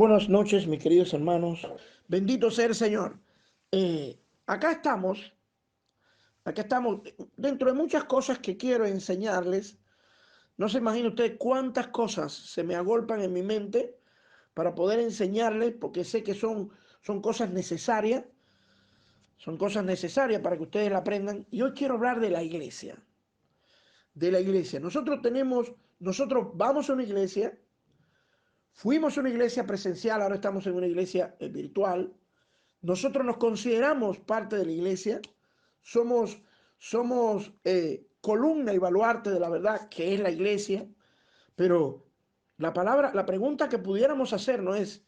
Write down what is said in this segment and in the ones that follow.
Buenas noches, mis queridos hermanos. Bendito sea el Señor. Eh, acá estamos, acá estamos dentro de muchas cosas que quiero enseñarles. No se imagina usted cuántas cosas se me agolpan en mi mente para poder enseñarles, porque sé que son son cosas necesarias para que ustedes la aprendan. Y hoy quiero hablar de la iglesia, de la iglesia. Nosotros vamos a una iglesia, fuimos a una iglesia presencial, ahora estamos en una iglesia virtual. Nosotros nos consideramos parte de la iglesia, somos columna y baluarte de la verdad que es la iglesia, pero la pregunta que pudiéramos hacer no es,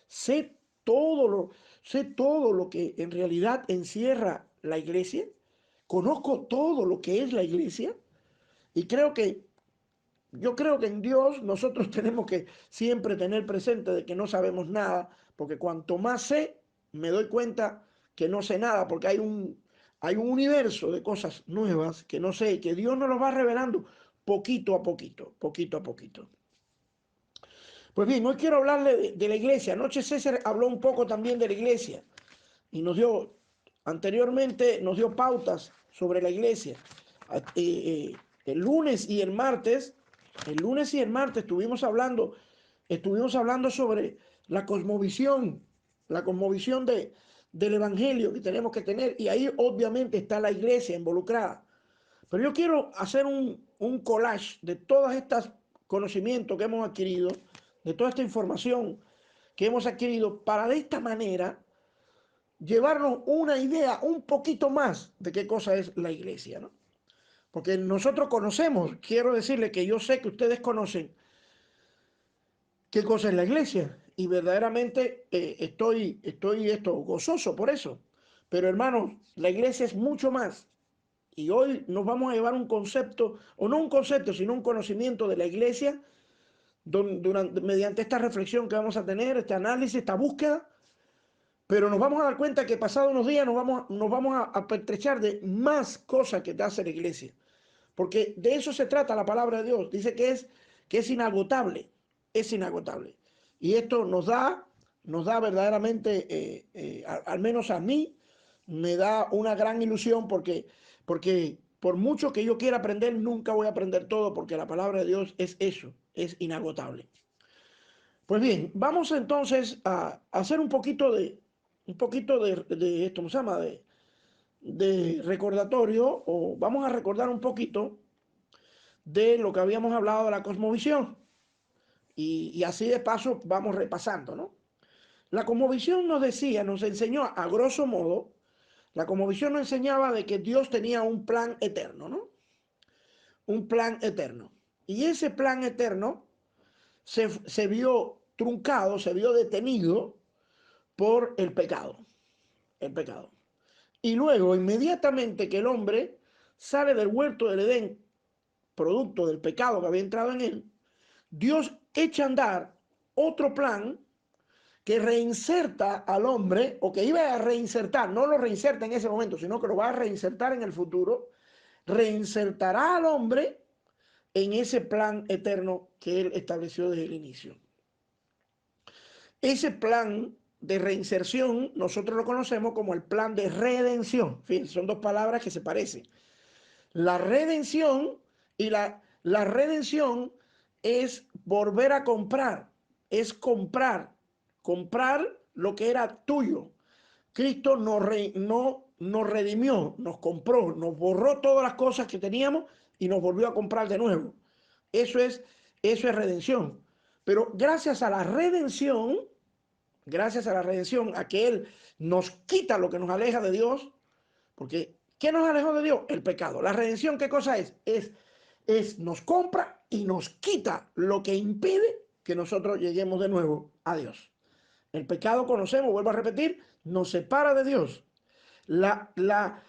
¿sé todo lo, sé todo lo que en realidad encierra la iglesia? ¿Conozco todo lo que es la iglesia? Y yo creo que en Dios nosotros tenemos que siempre tener presente de que no sabemos nada, porque cuanto más sé, me doy cuenta que no sé nada, porque hay un universo de cosas nuevas que no sé, que Dios nos los va revelando poquito a poquito, poquito a poquito. Pues bien, hoy quiero hablarle de la iglesia. Anoche César habló un poco también de la iglesia y anteriormente nos dio pautas sobre la iglesia. El lunes y el martes estuvimos hablando sobre la cosmovisión del evangelio que tenemos que tener, y ahí obviamente está la iglesia involucrada. Pero yo quiero hacer un collage de todos estos conocimientos que hemos adquirido, de toda esta información que hemos adquirido, para de esta manera llevarnos una idea un poquito más de qué cosa es la iglesia, ¿no? Porque nosotros conocemos, quiero decirle que yo sé que ustedes conocen qué cosa es la iglesia, y verdaderamente estoy gozoso por eso. Pero hermanos, la iglesia es mucho más. Y hoy nos vamos a llevar un concepto, o no un concepto, sino un conocimiento de la iglesia, mediante esta reflexión que vamos a tener, este análisis, esta búsqueda. Pero nos vamos a dar cuenta que pasados unos días nos vamos a pertrechar de más cosas que te hace la iglesia. Porque de eso se trata la palabra de Dios. Dice que es inagotable, es inagotable. Y esto nos da verdaderamente, al menos a mí, me da una gran ilusión porque por mucho que yo quiera aprender, nunca voy a aprender todo, porque la palabra de Dios es eso, es inagotable. Pues bien, vamos entonces a hacer un poquito de esto, ¿cómo se llama? De recordatorio, o vamos a recordar un poquito de lo que habíamos hablado de la cosmovisión. Y así de paso vamos repasando, ¿no? La cosmovisión nos enseñó a grosso modo, la cosmovisión nos enseñaba de que Dios tenía un plan eterno, ¿no? Un plan eterno. Y ese plan eterno se vio truncado, se vio detenido por el pecado. El pecado. Y luego, inmediatamente que el hombre sale del huerto del Edén, producto del pecado que había entrado en él, Dios echa a andar otro plan que reinserta al hombre, o que iba a reinsertar, no lo reinserta en ese momento, sino que lo va a reinsertar en el futuro, reinsertará al hombre en ese plan eterno que él estableció desde el inicio. Ese plan de reinserción nosotros lo conocemos como el plan de redención. Fíjense, son dos palabras que se parecen. La redención la redención es volver a comprar, es comprar lo que era tuyo. Cristo nos redimió, nos compró, nos borró todas las cosas que teníamos y nos volvió a comprar de nuevo. Eso es redención. Pero gracias a la redención, a que Él nos quita lo que nos aleja de Dios, porque ¿qué nos alejó de Dios? El pecado. La redención, ¿qué cosa es? Nos compra y nos quita lo que impide que nosotros lleguemos de nuevo a Dios. El pecado, conocemos, vuelvo a repetir, nos separa de Dios. La, la,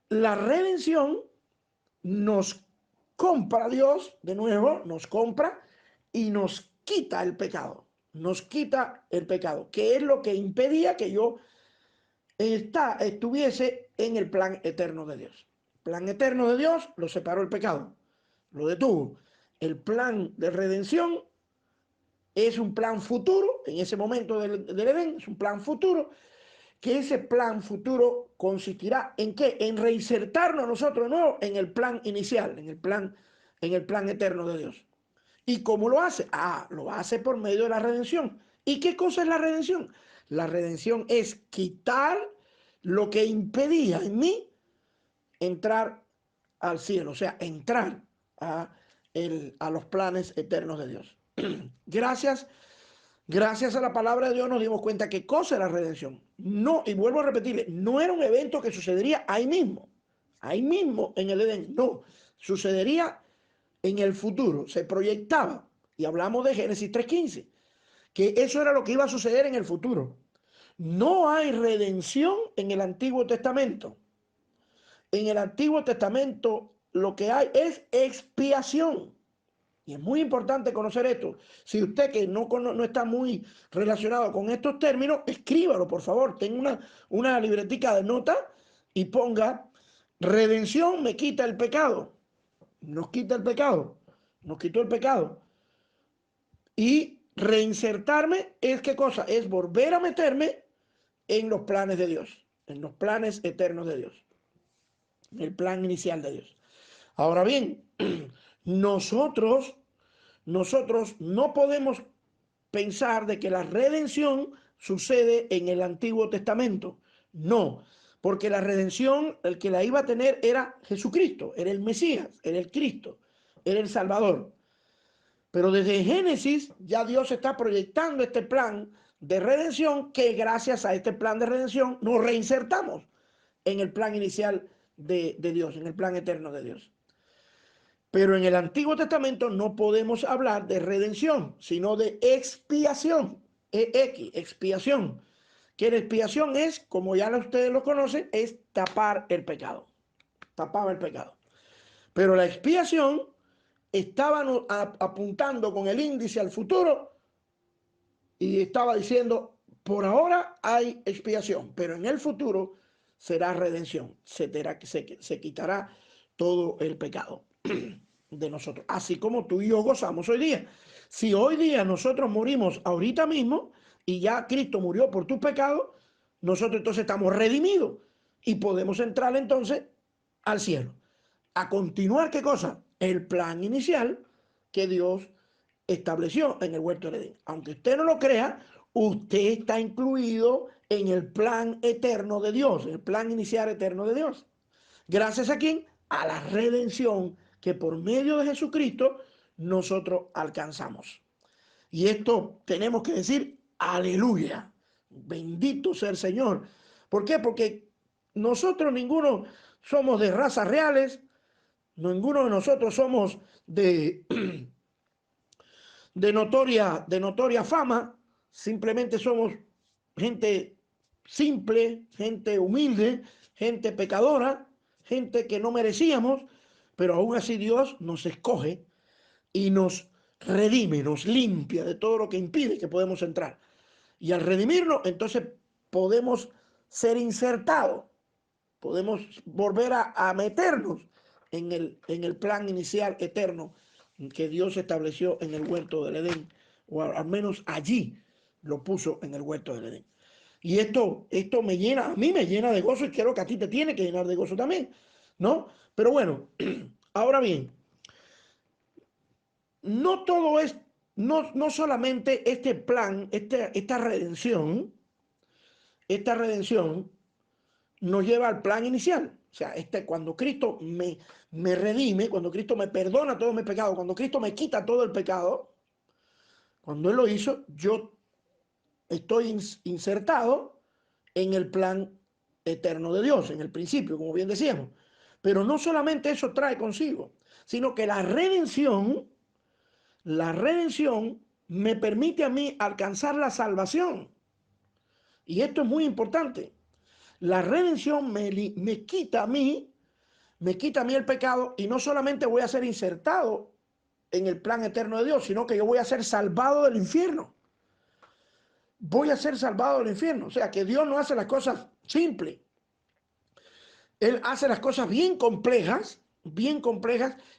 la redención nos compra a Dios, de nuevo, nos compra y nos quita el pecado. Nos quita el pecado, que es lo que impedía que yo estuviese en el plan eterno de Dios. El plan eterno de Dios lo separó el pecado, lo detuvo. El plan de redención es un plan futuro, en ese momento del Edén, es un plan futuro, que ese plan futuro consistirá en ¿qué? En reinsertarnos nosotros de nuevo en el plan inicial, en el plan eterno de Dios. ¿Y cómo lo hace? Lo hace por medio de la redención. ¿Y qué cosa es la redención? La redención es quitar lo que impedía en mí entrar al cielo, o sea, entrar a los planes eternos de Dios. Gracias a la palabra de Dios nos dimos cuenta qué cosa es la redención. No, y vuelvo a repetirle, no era un evento que sucedería ahí mismo en el Edén, no, sucedería en el futuro, se proyectaba, y hablamos de Génesis 3:15, que eso era lo que iba a suceder en el futuro. No hay redención en el Antiguo Testamento. En el Antiguo Testamento lo que hay es expiación. Y es muy importante conocer esto. Si usted que no está muy relacionado con estos términos, escríbalo, por favor. Tenga una libretica de notas y ponga: redención me quita el pecado. Nos quita el pecado. Nos quitó el pecado. Y reinsertarme es ¿qué cosa? Es volver a meterme en los planes de Dios, en los planes eternos de Dios, en el plan inicial de Dios. Ahora bien, nosotros no podemos pensar de que la redención sucede en el Antiguo Testamento. No, porque la redención, el que la iba a tener era Jesucristo, era el Mesías, era el Cristo, era el Salvador. Pero desde Génesis ya Dios está proyectando este plan de redención, que gracias a este plan de redención nos reinsertamos en el plan inicial de Dios, en el plan eterno de Dios. Pero en el Antiguo Testamento no podemos hablar de redención, sino de expiación. Expiación. Que la expiación es, como ya ustedes lo conocen, es tapar el pecado. Tapaba el pecado. Pero la expiación estaba apuntando con el índice al futuro y estaba diciendo: por ahora hay expiación, pero en el futuro será redención. Se quitará todo el pecado de nosotros, así como tú y yo gozamos hoy día. Si hoy día nosotros morimos ahorita mismo y ya Cristo murió por tus pecados, nosotros entonces estamos redimidos y podemos entrar entonces al cielo. A continuar, ¿qué cosa? El plan inicial que Dios estableció en el huerto del Edén. Aunque usted no lo crea, usted está incluido en el plan eterno de Dios, el plan inicial eterno de Dios. ¿Gracias a quién? A la redención que por medio de Jesucristo nosotros alcanzamos. Y esto tenemos que decir: aleluya, bendito sea el Señor. ¿Por qué? Porque nosotros ninguno somos de razas reales, ninguno de nosotros somos de notoria fama, simplemente somos gente simple, gente humilde, gente pecadora, gente que no merecíamos, pero aún así Dios nos escoge y nos redime, nos limpia de todo lo que impide que podamos entrar. Y al redimirnos, entonces podemos ser insertados, podemos volver a meternos en el plan inicial eterno que Dios estableció en el huerto del Edén, o al menos allí lo puso en el huerto del Edén. Y esto me llena, a mí me llena de gozo, y creo que a ti te tiene que llenar de gozo también, ¿no? Pero bueno, ahora bien, no todo es, no solamente este plan, esta redención nos lleva al plan inicial. O sea, cuando Cristo me redime, cuando Cristo me perdona todos mis pecados, cuando Cristo me quita todo el pecado, cuando Él lo hizo, yo estoy insertado en el plan eterno de Dios, en el principio, como bien decíamos. Pero no solamente eso trae consigo, sino que la redención me permite a mí alcanzar la salvación. Y esto es muy importante. La redención me quita a mí el pecado, y no solamente voy a ser insertado en el plan eterno de Dios, sino que yo voy a ser salvado del infierno. Voy a ser salvado del infierno. O sea, que Dios no hace las cosas simples. Él hace las cosas bien complejas,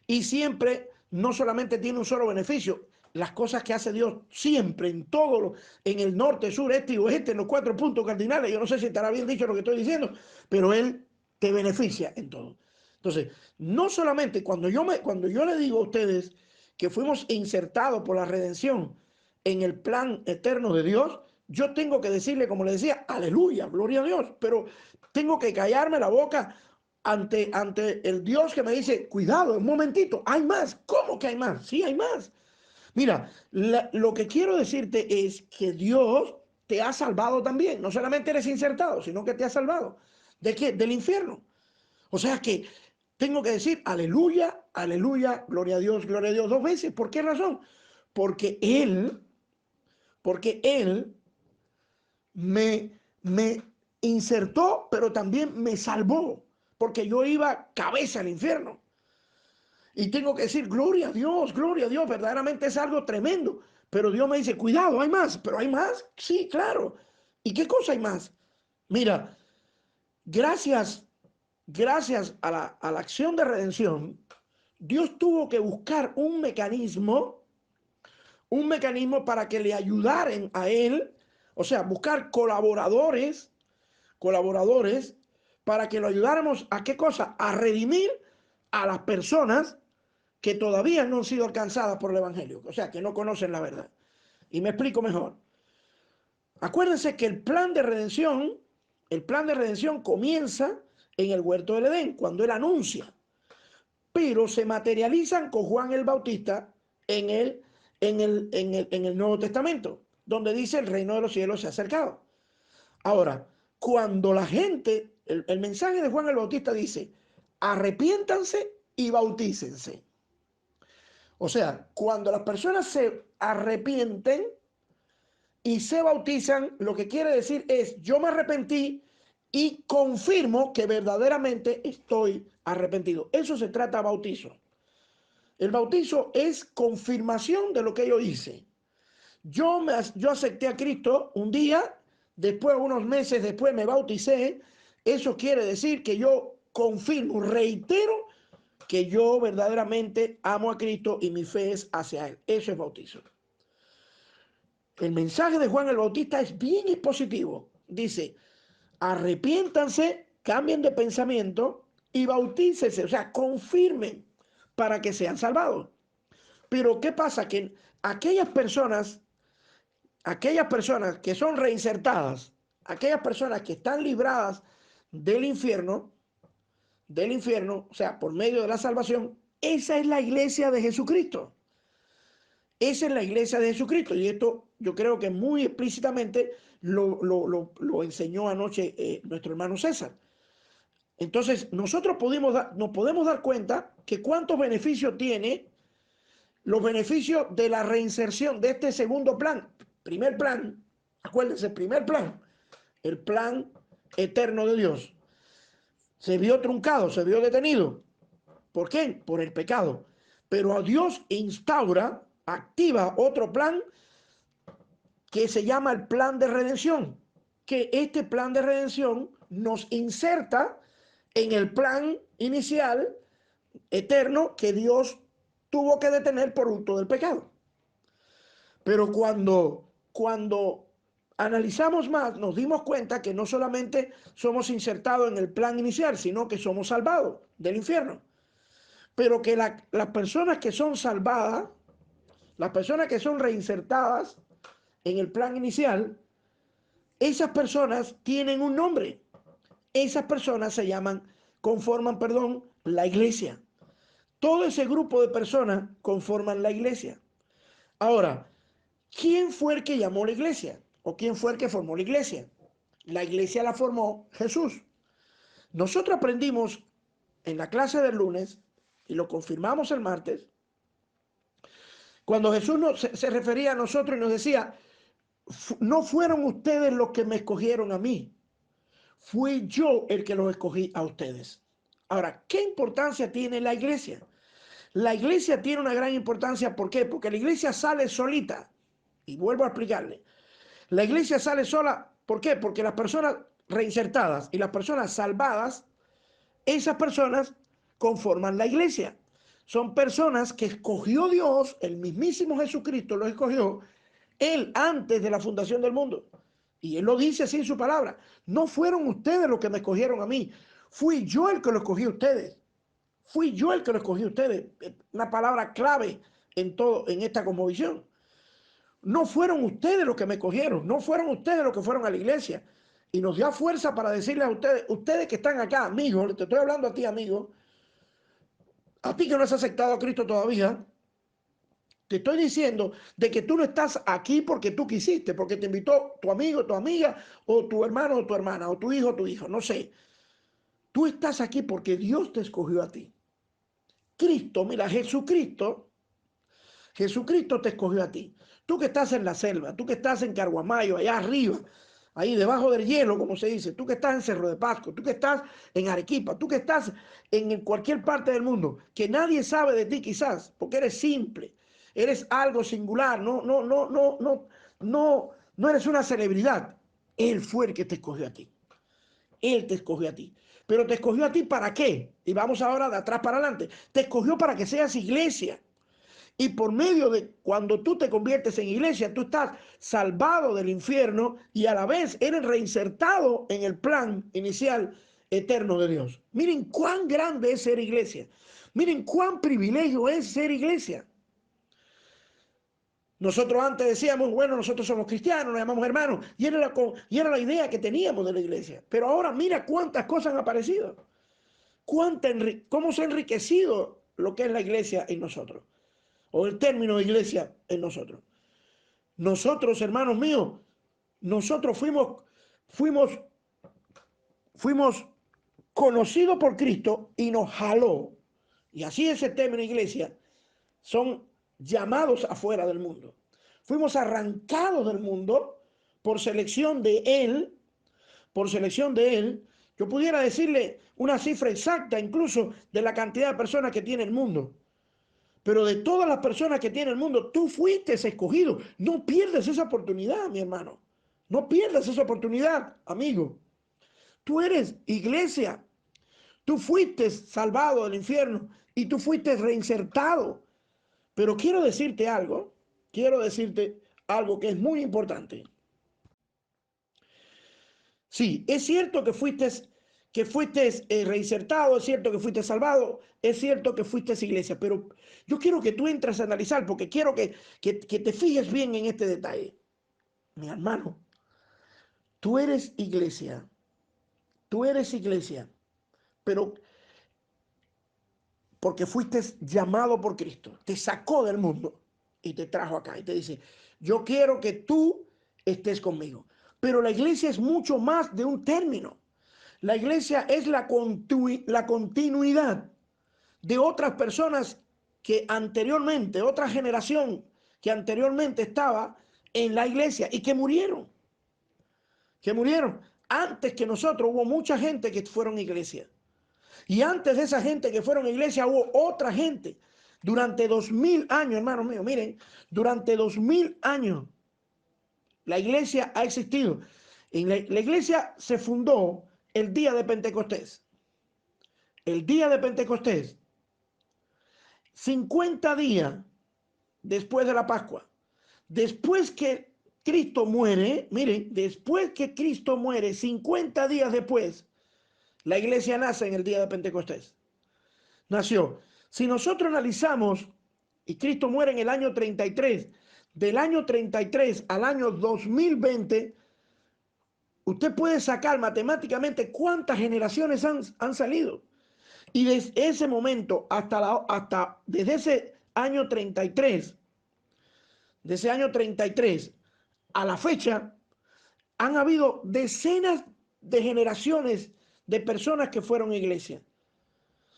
y siempre no solamente tiene un solo beneficio. las cosas que hace Dios siempre, en todo, en el norte, sur, este y oeste, en los 4 puntos cardinales. Yo no sé si estará bien dicho lo que estoy diciendo, pero Él te beneficia en todo. Entonces, no solamente cuando yo le digo a ustedes que fuimos insertados por la redención en el plan eterno de Dios, yo tengo que decirle, como le decía, aleluya, gloria a Dios, pero tengo que callarme la boca ante el Dios que me dice, cuidado, un momentito, hay más. ¿Cómo que hay más? Sí, hay más. Mira, lo que quiero decirte es que Dios te ha salvado también. No solamente eres insertado, sino que te ha salvado. ¿De qué? Del infierno. O sea que tengo que decir aleluya, aleluya, gloria a Dios 2 veces. ¿Por qué razón? Porque Él me insertó, pero también me salvó. Porque yo iba cabeza al infierno. Y tengo que decir, gloria a Dios, verdaderamente es algo tremendo. Pero Dios me dice, cuidado, hay más. ¿Pero hay más? Sí, claro. ¿Y qué cosa hay más? Mira, gracias, gracias a la acción de redención, Dios tuvo que buscar un mecanismo para que le ayudaran a Él, o sea, buscar colaboradores para que lo ayudáramos a qué cosa, a redimir a las personas que todavía no han sido alcanzadas por el Evangelio, o sea, que no conocen la verdad. Y me explico mejor. Acuérdense que el plan de redención comienza en el huerto del Edén, cuando Él anuncia, pero se materializan con Juan el Bautista en el Nuevo Testamento, donde dice el reino de los cielos se ha acercado. Ahora, cuando la gente, el mensaje de Juan el Bautista dice, arrepiéntanse y bautícense. O sea, cuando las personas se arrepienten y se bautizan, lo que quiere decir es, yo me arrepentí y confirmo que verdaderamente estoy arrepentido. Eso se trata de bautizo. El bautizo es confirmación de lo que yo hice. Yo acepté a Cristo un día, después, unos meses después, me bauticé. Eso quiere decir que yo confirmo, reitero que yo verdaderamente amo a Cristo y mi fe es hacia Él. Eso es bautizo. El mensaje de Juan el Bautista es bien expositivo. Dice, arrepiéntanse, cambien de pensamiento y bautícense, o sea, confirmen para que sean salvados. Pero ¿qué pasa? Que aquellas personas que son reinsertadas, aquellas personas que están libradas del infierno, o sea, por medio de la salvación, esa es la iglesia de Jesucristo. Esa es la iglesia de Jesucristo. Y esto yo creo que muy explícitamente lo enseñó anoche nuestro hermano César. Entonces, nosotros nos podemos dar cuenta que cuántos beneficios tiene los beneficios de la reinserción de este segundo plan. Primer plan, acuérdense, primer plan, el plan eterno de Dios. Se vio truncado, se vio detenido. ¿Por qué? Por el pecado. Pero Dios instaura, activa otro plan que se llama el plan de redención. Que este plan de redención nos inserta en el plan inicial eterno que Dios tuvo que detener por producto del pecado. Pero cuando analizamos más, nos dimos cuenta que no solamente somos insertados en el plan inicial, sino que somos salvados del infierno. Pero que las personas que son salvadas, las personas que son reinsertadas en el plan inicial, esas personas tienen un nombre. Esas personas conforman la iglesia. Todo ese grupo de personas conforman la iglesia. Ahora, ¿quién fue el que llamó la iglesia? ¿O quién fue el que formó la iglesia? La iglesia la formó Jesús. Nosotros aprendimos en la clase del lunes, y lo confirmamos el martes, cuando Jesús se refería a nosotros y nos decía, no fueron ustedes los que me escogieron a mí, fui yo el que los escogí a ustedes. Ahora, ¿qué importancia tiene la iglesia? La iglesia tiene una gran importancia. ¿Por qué? Porque la iglesia sale solita. Y vuelvo a explicarle. La iglesia sale sola. ¿Por qué? Porque las personas reinsertadas y las personas salvadas, esas personas conforman la iglesia. Son personas que escogió Dios, el mismísimo Jesucristo los escogió, Él antes de la fundación del mundo. Y Él lo dice así en su palabra. No fueron ustedes los que me escogieron a mí. Fui yo el que lo escogí a ustedes. Fui yo el que lo escogí a ustedes. Una palabra clave en todo, en esta cosmovisión. No fueron ustedes los que me escogieron. No fueron ustedes los que fueron a la iglesia. Y nos dio fuerza para decirles a ustedes, ustedes que están acá, amigos, te estoy hablando a ti, amigo, a ti que no has aceptado a Cristo todavía, te estoy diciendo de que tú no estás aquí porque tú quisiste, porque te invitó tu amigo, tu amiga, o tu hermano o tu hermana, o tu hijo o tu hijo, no sé. Tú estás aquí porque Dios te escogió a ti. Cristo, mira, Jesucristo te escogió a ti. Tú que estás en la selva, tú que estás en Carguamayo, allá arriba, ahí debajo del hielo, como se dice, tú que estás en Cerro de Pasco, tú que estás en Arequipa, tú que estás en cualquier parte del mundo, que nadie sabe de ti quizás, porque eres simple, eres algo singular, no eres una celebridad. Él fue el que te escogió a ti. Él te escogió a ti. Pero te escogió a ti ¿para qué? Y vamos ahora de atrás para adelante. Te escogió para que seas iglesia. Y por medio de cuando tú te conviertes en iglesia, tú estás salvado del infierno y a la vez eres reinsertado en el plan inicial eterno de Dios. Miren cuán grande es ser iglesia. Miren cuán privilegio es ser iglesia. Nosotros antes decíamos, bueno, nosotros somos cristianos, nos llamamos hermanos, y era la idea que teníamos de la iglesia. Pero ahora mira cuántas cosas han aparecido. Cómo se ha enriquecido lo que es la iglesia en nosotros, o el término de iglesia en nosotros. Nosotros, hermanos míos, nosotros fuimos conocidos por Cristo y nos jaló. Y así ese término iglesia, son llamados afuera del mundo. Fuimos arrancados del mundo por selección de Él, por selección de Él. Yo pudiera decirle una cifra exacta incluso de la cantidad de personas que tiene el mundo. Pero de todas las personas que tiene el mundo, tú fuiste escogido. No pierdas esa oportunidad, mi hermano. No pierdas esa oportunidad, amigo. Tú eres iglesia. Tú fuiste salvado del infierno y tú fuiste reinsertado. Pero quiero decirte algo que es muy importante. Sí, es cierto que fuiste reinsertado, es cierto que fuiste salvado, es cierto que fuiste iglesia, pero yo quiero que tú entres a analizar porque quiero que te fijes bien en este detalle. Mi hermano, tú eres iglesia, pero porque fuiste llamado por Cristo, te sacó del mundo y te trajo acá y te dice, yo quiero que tú estés conmigo. Pero la iglesia es mucho más de un término. La iglesia es la continuidad de otras personas que anteriormente, otra generación que anteriormente estaba en la iglesia y que murieron. Antes que nosotros hubo mucha gente que fueron iglesia. Y antes de esa gente que fueron a iglesia hubo otra gente. Durante 2000 años, hermanos míos, miren, durante 2000 años la iglesia ha existido. La iglesia se fundó el día de Pentecostés. El día de Pentecostés, 50 días después de la Pascua. Después que Cristo muere, miren, después que Cristo muere, 50 días después, la iglesia nace en el día de Pentecostés. Nació. Si nosotros analizamos, y Cristo muere en el año 33, del año 33 al año 2020, usted puede sacar matemáticamente cuántas generaciones han salido. Y desde ese momento desde ese año 33, de ese año 33 a la fecha, han habido decenas de generaciones de personas que fueron a iglesia.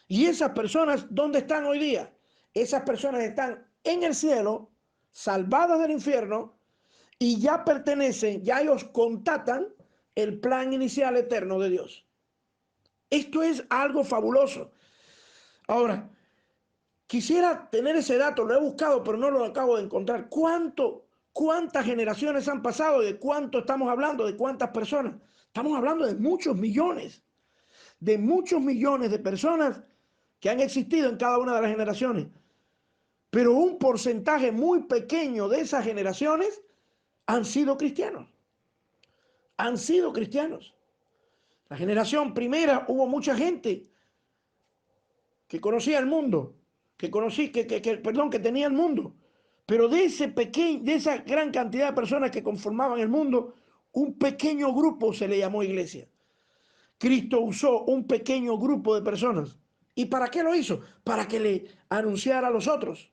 Y esas personas, ¿dónde están hoy día? Esas personas están en el cielo, salvadas del infierno, y ya pertenecen, ya ellos contatan el plan inicial eterno de Dios. Esto es algo fabuloso. Ahora, quisiera tener ese dato, lo he buscado, pero no lo acabo de encontrar. ¿Cuántas generaciones han pasado? ¿De cuánto estamos hablando? ¿De cuántas personas? Estamos hablando de muchos millones de personas que han existido en cada una de las generaciones. Pero un porcentaje muy pequeño de esas generaciones han sido cristianos. Han sido cristianos. La generación primera hubo mucha gente que conocía el mundo, que tenía el mundo. Pero de esa gran cantidad de personas que conformaban el mundo, un pequeño grupo se le llamó iglesia. Cristo usó un pequeño grupo de personas. ¿Y para qué lo hizo? Para que le anunciara a los otros.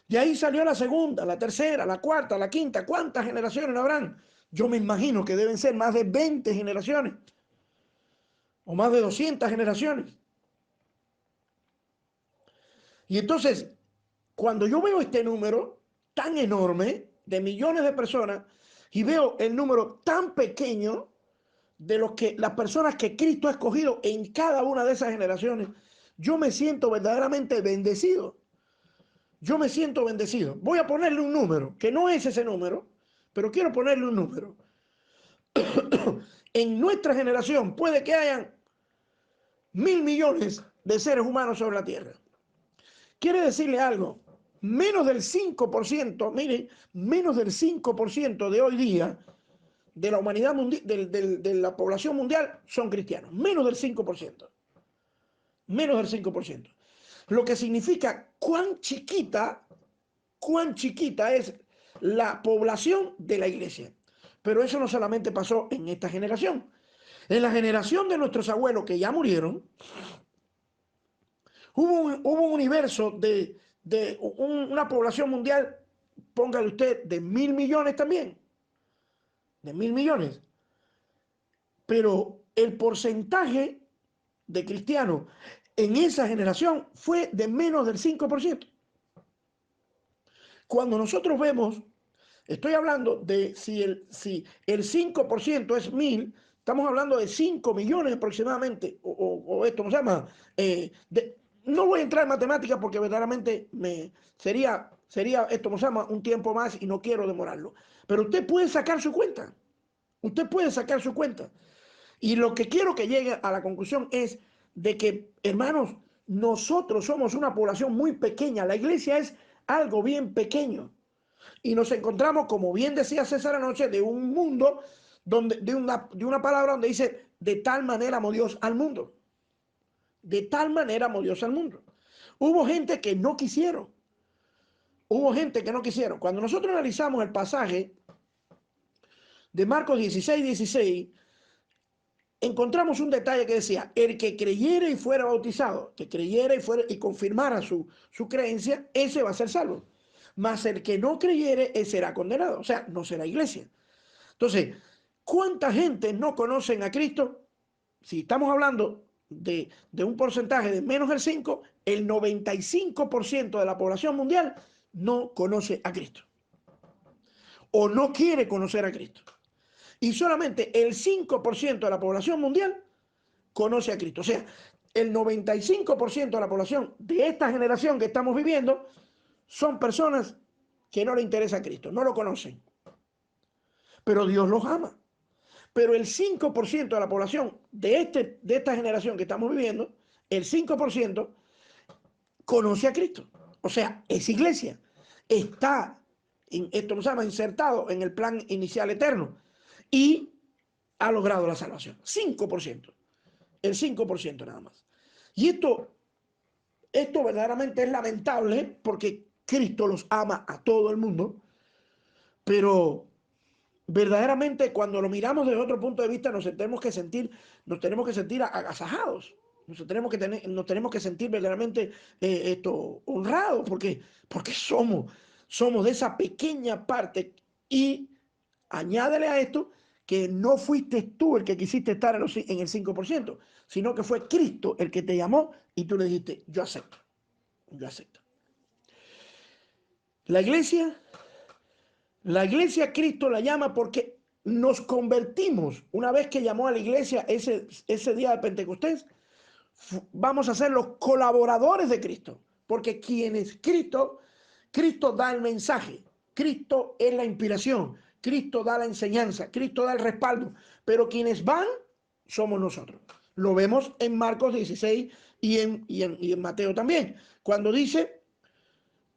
De ahí salió la segunda, la tercera, la cuarta, la quinta. ¿Cuántas generaciones habrán? Yo me imagino que deben ser más de 20 generaciones o más de 200 generaciones. Y entonces, cuando yo veo este número tan enorme de millones de personas y veo el número tan pequeño de las personas que Cristo ha escogido en cada una de esas generaciones, yo me siento verdaderamente bendecido. Yo me siento bendecido. Voy a ponerle un número, que no es ese número, pero quiero ponerle un número. En nuestra generación puede que hayan 1.000 millones de seres humanos sobre la tierra. Quiere decirle algo, menos del 5%, miren, menos del 5% de hoy día de la humanidad mundial, de la población mundial son cristianos. Menos del 5%. Menos del 5%. Lo que significa cuán chiquita es la población de la iglesia. Pero eso no solamente pasó en esta generación. En la generación de nuestros abuelos que ya murieron, hubo un universo de una población mundial, póngale usted, de 1.000 millones también. De 1.000 millones. Pero el porcentaje de cristianos en esa generación fue de menos del 5%. Cuando nosotros vemos, estoy hablando de si el 5% es 1.000, estamos hablando de 5 millones aproximadamente, o esto, ¿cómo se llama? No voy a entrar en matemáticas porque verdaderamente sería esto, ¿cómo se llama? Un tiempo más y no quiero demorarlo. Pero usted puede sacar su cuenta. Usted puede sacar su cuenta. Y lo que quiero que llegue a la conclusión es de que, hermanos, nosotros somos una población muy pequeña. La iglesia es algo bien pequeño. Y nos encontramos, como bien decía César anoche, de un mundo, de una palabra donde dice, de tal manera amó Dios al mundo. De tal manera amó Dios al mundo. Hubo gente que no quisieron. Hubo gente que no quisieron. Cuando nosotros analizamos el pasaje de Marcos 16:16, encontramos un detalle que decía, el que creyere y fuera bautizado, que creyera y confirmara su creencia, ese va a ser salvo. Mas el que no creyere, ese será condenado, o sea, no será iglesia. Entonces, ¿cuánta gente no conocen a Cristo? Si estamos hablando de un porcentaje de menos del 5, el 95% de la población mundial no conoce a Cristo. O no quiere conocer a Cristo. Y solamente el 5% de la población mundial conoce a Cristo. O sea, el 95% de la población de esta generación que estamos viviendo son personas que no le interesa a Cristo, no lo conocen. Pero Dios los ama. Pero el 5% de la población de esta generación que estamos viviendo, el 5% conoce a Cristo. O sea, es iglesia. Está, esto nos llama, insertado en el plan inicial eterno. Y ha logrado la salvación. 5%. El 5% nada más. Y esto verdaderamente es lamentable porque Cristo los ama a todo el mundo. Pero verdaderamente cuando lo miramos desde otro punto de vista nos tenemos que sentir agasajados. Nos tenemos que sentir verdaderamente honrados porque somos de esa pequeña parte. Y añádele a esto que no fuiste tú el que quisiste estar en el 5%, sino que fue Cristo el que te llamó y tú le dijiste, yo acepto. La iglesia Cristo la llama porque nos convertimos. Una vez que llamó a la iglesia ese día de Pentecostés, vamos a ser los colaboradores de Cristo. Porque quien es Cristo da el mensaje. Cristo es la inspiración. Cristo da la enseñanza. Cristo da el respaldo. Pero quienes van somos nosotros. Lo vemos en Marcos 16 y en Mateo también, cuando dice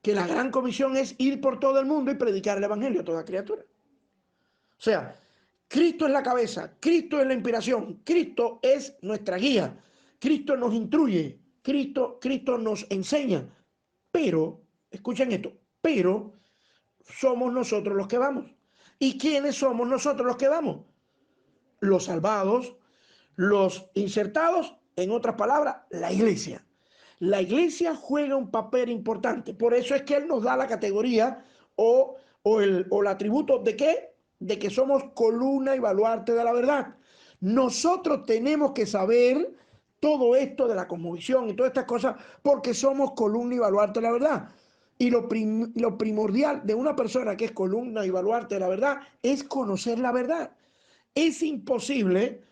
que la gran comisión es ir por todo el mundo y predicar el evangelio a toda criatura. O sea, Cristo es la cabeza, Cristo es la inspiración, Cristo es nuestra guía, Cristo nos instruye, Cristo nos enseña. Pero, escuchen esto, pero somos nosotros los que vamos. ¿Y quiénes somos nosotros los que vamos? Los salvados, los insertados, en otras palabras, la iglesia. La iglesia juega un papel importante. Por eso es que Él nos da la categoría o el atributo de ¿qué? De que somos columna y baluarte de la verdad. Nosotros tenemos que saber todo esto de la cosmovisión y todas estas cosas porque somos columna y baluarte de la verdad. Y lo primordial de una persona que es columna y baluarte de la verdad es conocer la verdad. Es imposible,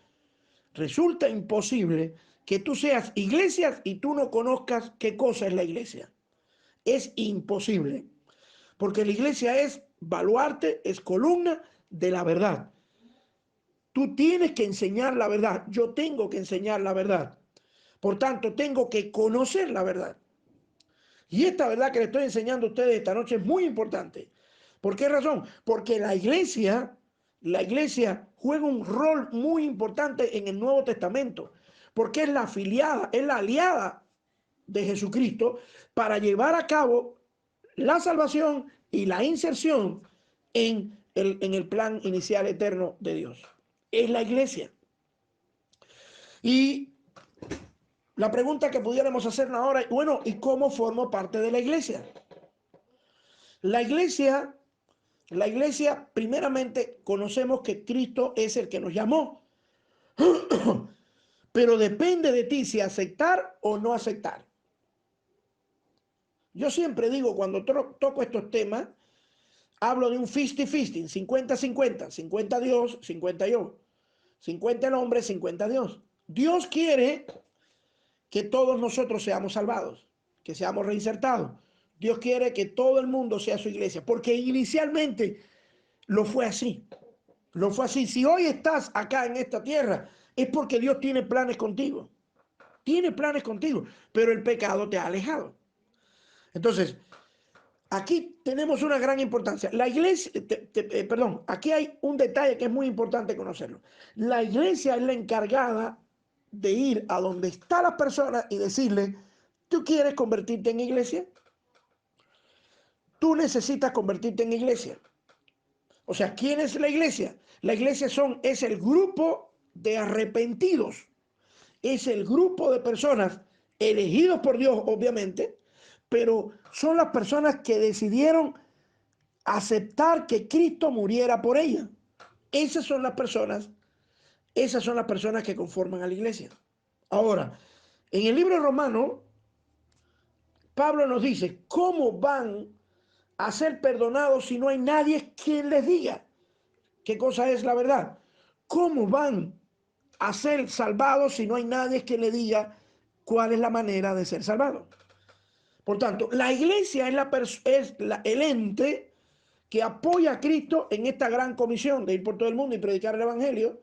resulta imposible que tú seas iglesia y tú no conozcas qué cosa es la iglesia. Es imposible, porque la iglesia es baluarte, es columna de la verdad. Tú tienes que enseñar la verdad, yo tengo que enseñar la verdad. Por tanto, tengo que conocer la verdad. Y esta verdad que le estoy enseñando a ustedes esta noche es muy importante. ¿Por qué razón? Porque la iglesia juega un rol muy importante en el Nuevo Testamento, porque es la afiliada, es la aliada de Jesucristo para llevar a cabo la salvación y la inserción en el plan inicial eterno de Dios. Es la iglesia. Y la pregunta que pudiéramos hacernos ahora es, bueno, ¿y cómo formo parte de la iglesia? La iglesia, primeramente, conocemos que Cristo es el que nos llamó. Pero depende de ti si aceptar o no aceptar. Yo siempre digo, cuando toco estos temas, hablo de un 50-50, 50-50, 50 Dios, 50 yo. 50 el hombre, 50 Dios. Dios quiere que todos nosotros seamos salvados, que seamos reinsertados. Dios quiere que todo el mundo sea su iglesia, porque inicialmente lo fue así. Lo fue así. Si hoy estás acá en esta tierra, es porque Dios tiene planes contigo. Tiene planes contigo, pero el pecado te ha alejado. Entonces, aquí tenemos una gran importancia. La iglesia, perdón, aquí hay un detalle que es muy importante conocerlo. La iglesia es la encargada de ir a donde está la persona y decirle, ¿tú quieres convertirte en iglesia? Tú necesitas convertirte en iglesia. O sea, ¿quién es la iglesia? La iglesia es el grupo de arrepentidos. Es el grupo de personas elegidos por Dios, obviamente, pero son las personas que decidieron aceptar que Cristo muriera por ellas. Esas son las personas que conforman a la iglesia. Ahora, en el libro romano, Pablo nos dice, ¿cómo van a ser perdonados si no hay nadie quien les diga qué cosa es la verdad? ¿Cómo van a ser salvados si no hay nadie que le diga cuál es la manera de ser salvado? Por tanto, la iglesia es el ente que apoya a Cristo en esta gran comisión de ir por todo el mundo y predicar el evangelio,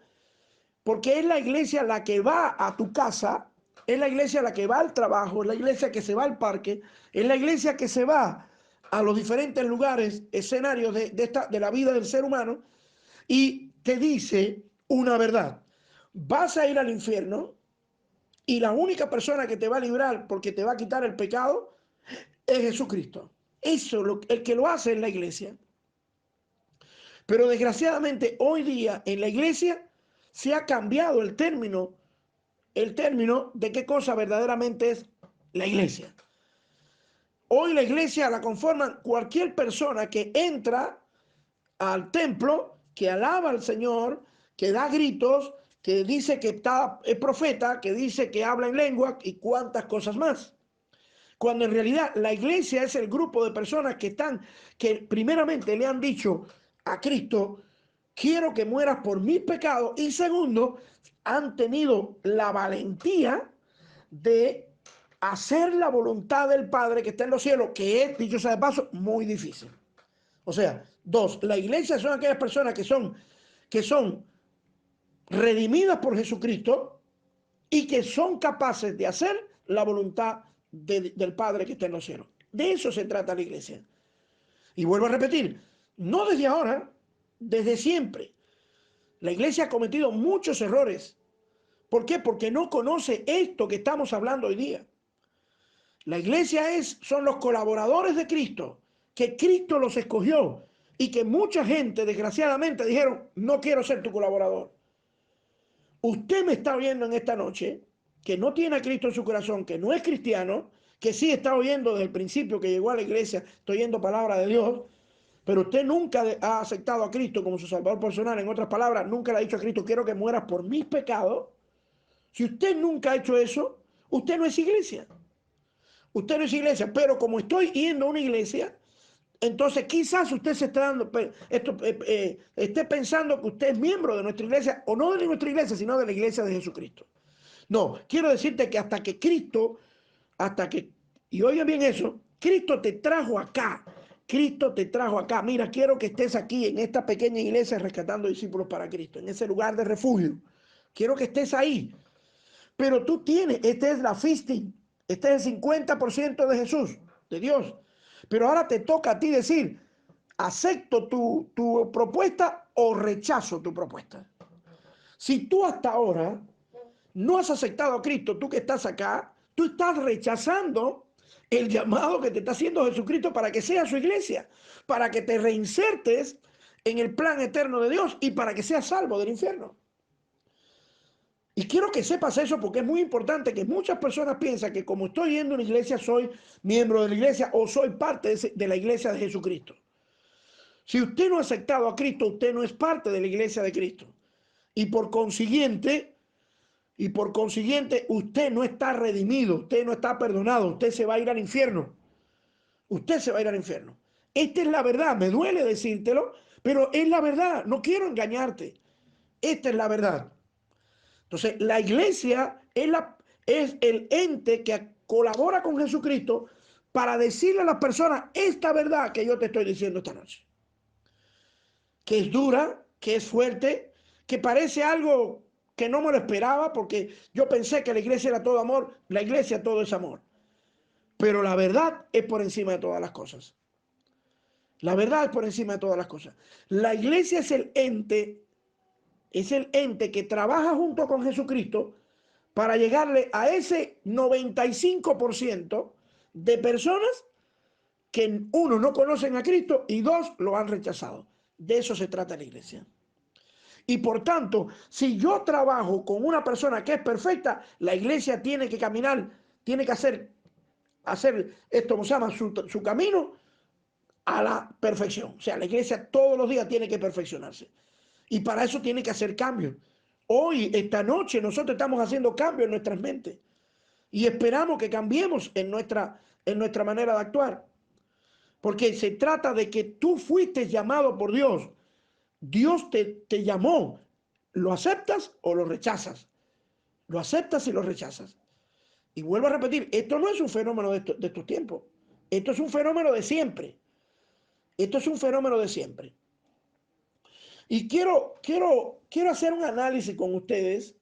porque es la iglesia la que va a tu casa, es la iglesia la que va al trabajo, es la iglesia que se va al parque, es la iglesia que se va a los diferentes lugares, escenarios de la vida del ser humano y te dice una verdad. Vas a ir al infierno y la única persona que te va a librar porque te va a quitar el pecado es Jesucristo. Eso, el que lo hace es la iglesia. Pero desgraciadamente hoy día en la iglesia se ha cambiado el término de qué cosa verdaderamente es la iglesia. Hoy la iglesia la conforman cualquier persona que entra al templo, que alaba al Señor, que da gritos, que dice que es profeta, que dice que habla en lengua y cuantas cosas más. Cuando en realidad la iglesia es el grupo de personas que primeramente le han dicho a Cristo, quiero que mueras por mis pecados, y segundo, han tenido la valentía de hacer la voluntad del Padre que está en los cielos, que es, dicho sea de paso, muy difícil. O sea, dos, la iglesia son aquellas personas que son redimidas por Jesucristo y que son capaces de hacer la voluntad del Padre que está en los cielos. De eso se trata la iglesia. Y vuelvo a repetir, no desde ahora, desde siempre. La iglesia ha cometido muchos errores. ¿Por qué? Porque no conoce esto que estamos hablando hoy día. La iglesia son los colaboradores de Cristo, que Cristo los escogió y que mucha gente, desgraciadamente, dijeron, no quiero ser tu colaborador. Usted me está oyendo en esta noche, que no tiene a Cristo en su corazón, que no es cristiano, que sí está oyendo desde el principio que llegó a la iglesia, está oyendo palabra de Dios, pero usted nunca ha aceptado a Cristo como su Salvador personal. En otras palabras, nunca le ha dicho a Cristo, quiero que mueras por mis pecados. Si usted nunca ha hecho eso, usted no es iglesia. Usted no es iglesia, pero como estoy yendo a una iglesia, entonces quizás usted se está dando, esté pensando que usted es miembro de nuestra iglesia, o no de nuestra iglesia, sino de la iglesia de Jesucristo. No, quiero decirte que y oigan bien eso, Cristo te trajo acá. Cristo te trajo acá. Mira, quiero que estés aquí en esta pequeña iglesia rescatando discípulos para Cristo, en ese lugar de refugio. Quiero que estés ahí. Pero tú tienes, este es la fisting, este es el 50% de Jesús, de Dios. Pero ahora te toca a ti decir, acepto tu propuesta o rechazo tu propuesta. Si tú hasta ahora no has aceptado a Cristo, tú que estás acá, tú estás rechazando el llamado que te está haciendo Jesucristo para que seas su iglesia, para que te reinsertes en el plan eterno de Dios y para que seas salvo del infierno. Y quiero que sepas eso porque es muy importante que muchas personas piensan que como estoy yendo a una iglesia, soy miembro de la iglesia o soy parte de la iglesia de Jesucristo. Si usted no ha aceptado a Cristo, usted no es parte de la iglesia de Cristo. Y por consiguiente, usted no está redimido, usted no está perdonado, usted se va a ir al infierno. Usted se va a ir al infierno. Esta es la verdad, me duele decírtelo, pero es la verdad, no quiero engañarte. Esta es la verdad. Entonces, la iglesia es el ente que colabora con Jesucristo para decirle a las personas esta verdad que yo te estoy diciendo esta noche. Que es dura, que es fuerte, que parece algo que no me lo esperaba porque yo pensé que la iglesia era todo amor, la iglesia todo es amor. Pero la verdad es por encima de todas las cosas. La verdad es por encima de todas las cosas. La iglesia es el ente que trabaja junto con Jesucristo para llegarle a ese 95% de personas que uno no conocen a Cristo y dos lo han rechazado. De eso se trata la iglesia. Y por tanto, si yo trabajo con una persona que es perfecta, la iglesia tiene que caminar, tiene que hacer esto, como se llama, su camino a la perfección. O sea, la iglesia todos los días tiene que perfeccionarse. Y para eso tiene que hacer cambios. Hoy, esta noche, nosotros estamos haciendo cambios en nuestras mentes. Y esperamos que cambiemos en nuestra manera de actuar. Porque se trata de que tú fuiste llamado por Dios. Dios te llamó. ¿Lo aceptas o lo rechazas? Lo aceptas y lo rechazas. Y vuelvo a repetir, esto no es un fenómeno de estos tiempos. Esto es un fenómeno de siempre. Esto es un fenómeno de siempre. Y quiero hacer un análisis con ustedes.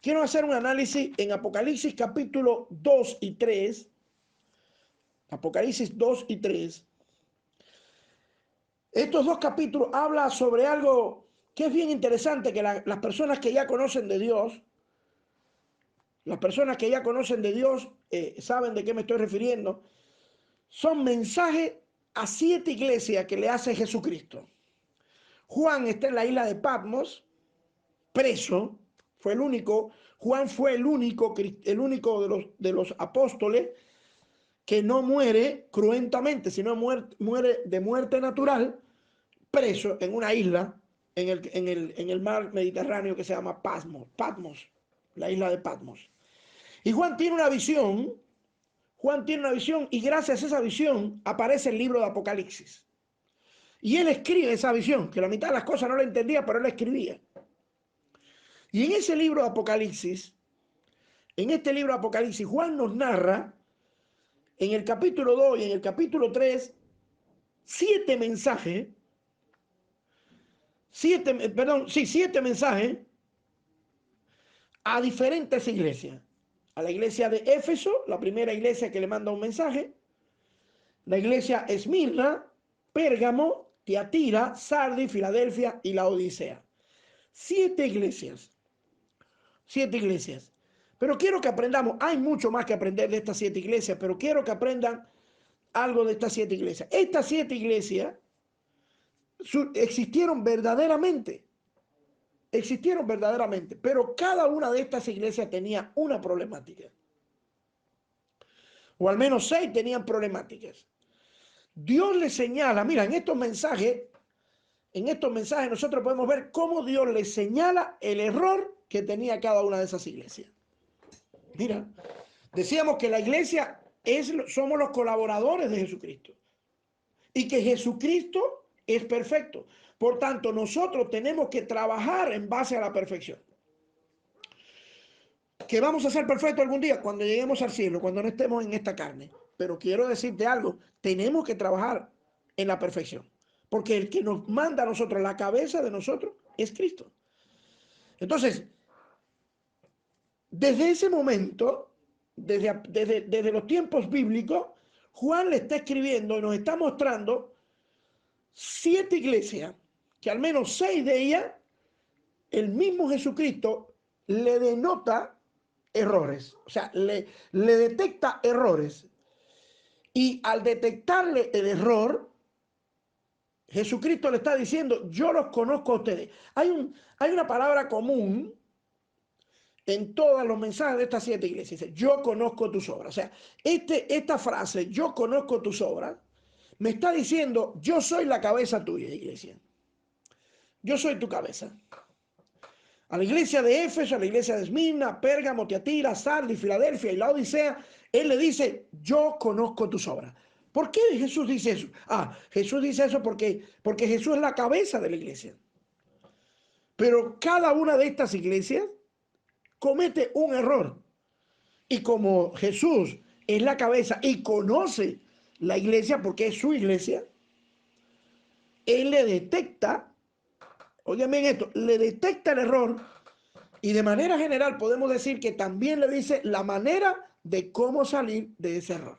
Quiero hacer un análisis en Apocalipsis capítulo 2 y 3. Apocalipsis 2 y 3. Estos dos capítulos hablan sobre algo que es bien interesante, que las personas que ya conocen de Dios, saben de qué me estoy refiriendo. Son mensajes a 7 iglesias que le hace Jesucristo. Juan está en la isla de Patmos, preso, Juan fue el único de los apóstoles que no muere cruentamente, sino muere de muerte natural, preso en una isla en el mar Mediterráneo que se llama Patmos, la isla de Patmos. Y Juan tiene una visión y gracias a esa visión aparece el libro de Apocalipsis. Y él escribe esa visión, que la mitad de las cosas no la entendía, pero él la escribía. Y en ese libro de Apocalipsis, Juan nos narra en el capítulo 2 y en el capítulo 3, 7 mensajes a diferentes iglesias. A la iglesia de Éfeso, la primera iglesia que le manda un mensaje, la iglesia Esmirna, Pérgamo, Tiatira, Sardis, Filadelfia y la Odisea. 7 iglesias. 7 iglesias. Pero quiero que aprendamos, hay mucho más que aprender de estas 7 iglesias, pero quiero que aprendan algo de estas 7 iglesias. Estas 7 iglesias existieron verdaderamente. Existieron verdaderamente, pero cada una de estas iglesias tenía una problemática. O al menos 6 tenían problemáticas. Dios le señala, mira, en estos mensajes nosotros podemos ver cómo Dios le señala el error que tenía cada una de esas iglesias. Mira, decíamos que la iglesia somos los colaboradores de Jesucristo y que Jesucristo es perfecto. Por tanto, nosotros tenemos que trabajar en base a la perfección. ¿Que vamos a ser perfectos algún día? Cuando lleguemos al cielo, cuando no estemos en esta carne. Pero quiero decirte algo, tenemos que trabajar en la perfección. Porque el que nos manda a nosotros, la cabeza de nosotros, es Cristo. Entonces, desde ese momento, desde los tiempos bíblicos, Juan le está escribiendo y nos está mostrando 7 iglesias, que al menos 6 de ellas, el mismo Jesucristo le denota errores, o sea, le detecta errores. Y al detectarle el error, Jesucristo le está diciendo, yo los conozco a ustedes. Hay una palabra común en todos los mensajes de estas 7 iglesias. Dice, yo conozco tus obras. O sea, esta frase, yo conozco tus obras, me está diciendo, yo soy la cabeza tuya, iglesia. Yo soy tu cabeza. A la iglesia de Éfeso, a la iglesia de Esmirna, Pérgamo, Tiatira, Sardis, Filadelfia y la Odisea, él le dice, yo conozco tus obras. ¿Por qué Jesús dice eso? Jesús dice eso porque Jesús es la cabeza de la iglesia. Pero cada una de estas iglesias comete un error. Y como Jesús es la cabeza y conoce la iglesia porque es su iglesia, él le detecta, oigan bien esto, le detecta el error y de manera general podemos decir que también le dice la manera de cómo salir de ese error.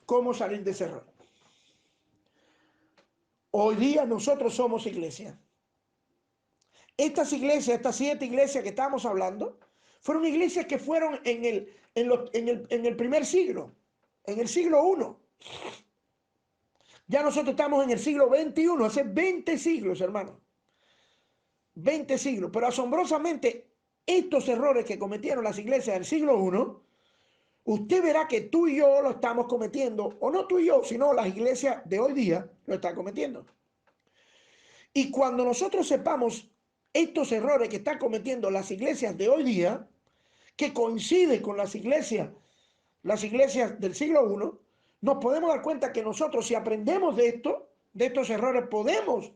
¿Cómo salir de ese error? Hoy día nosotros somos iglesia. Estas iglesias, estas 7 iglesias que estamos hablando, fueron iglesias que fueron en el primer siglo, en el siglo I. Ya nosotros estamos en el siglo XXI, hace 20 siglos, hermano. 20 siglos. Pero asombrosamente, estos errores que cometieron las iglesias del siglo I, usted verá que tú y yo lo estamos cometiendo, o no tú y yo, sino las iglesias de hoy día lo están cometiendo. Y cuando nosotros sepamos estos errores que están cometiendo las iglesias de hoy día, que coinciden con las iglesias del siglo I, nos podemos dar cuenta que nosotros, si aprendemos de estos errores, podemos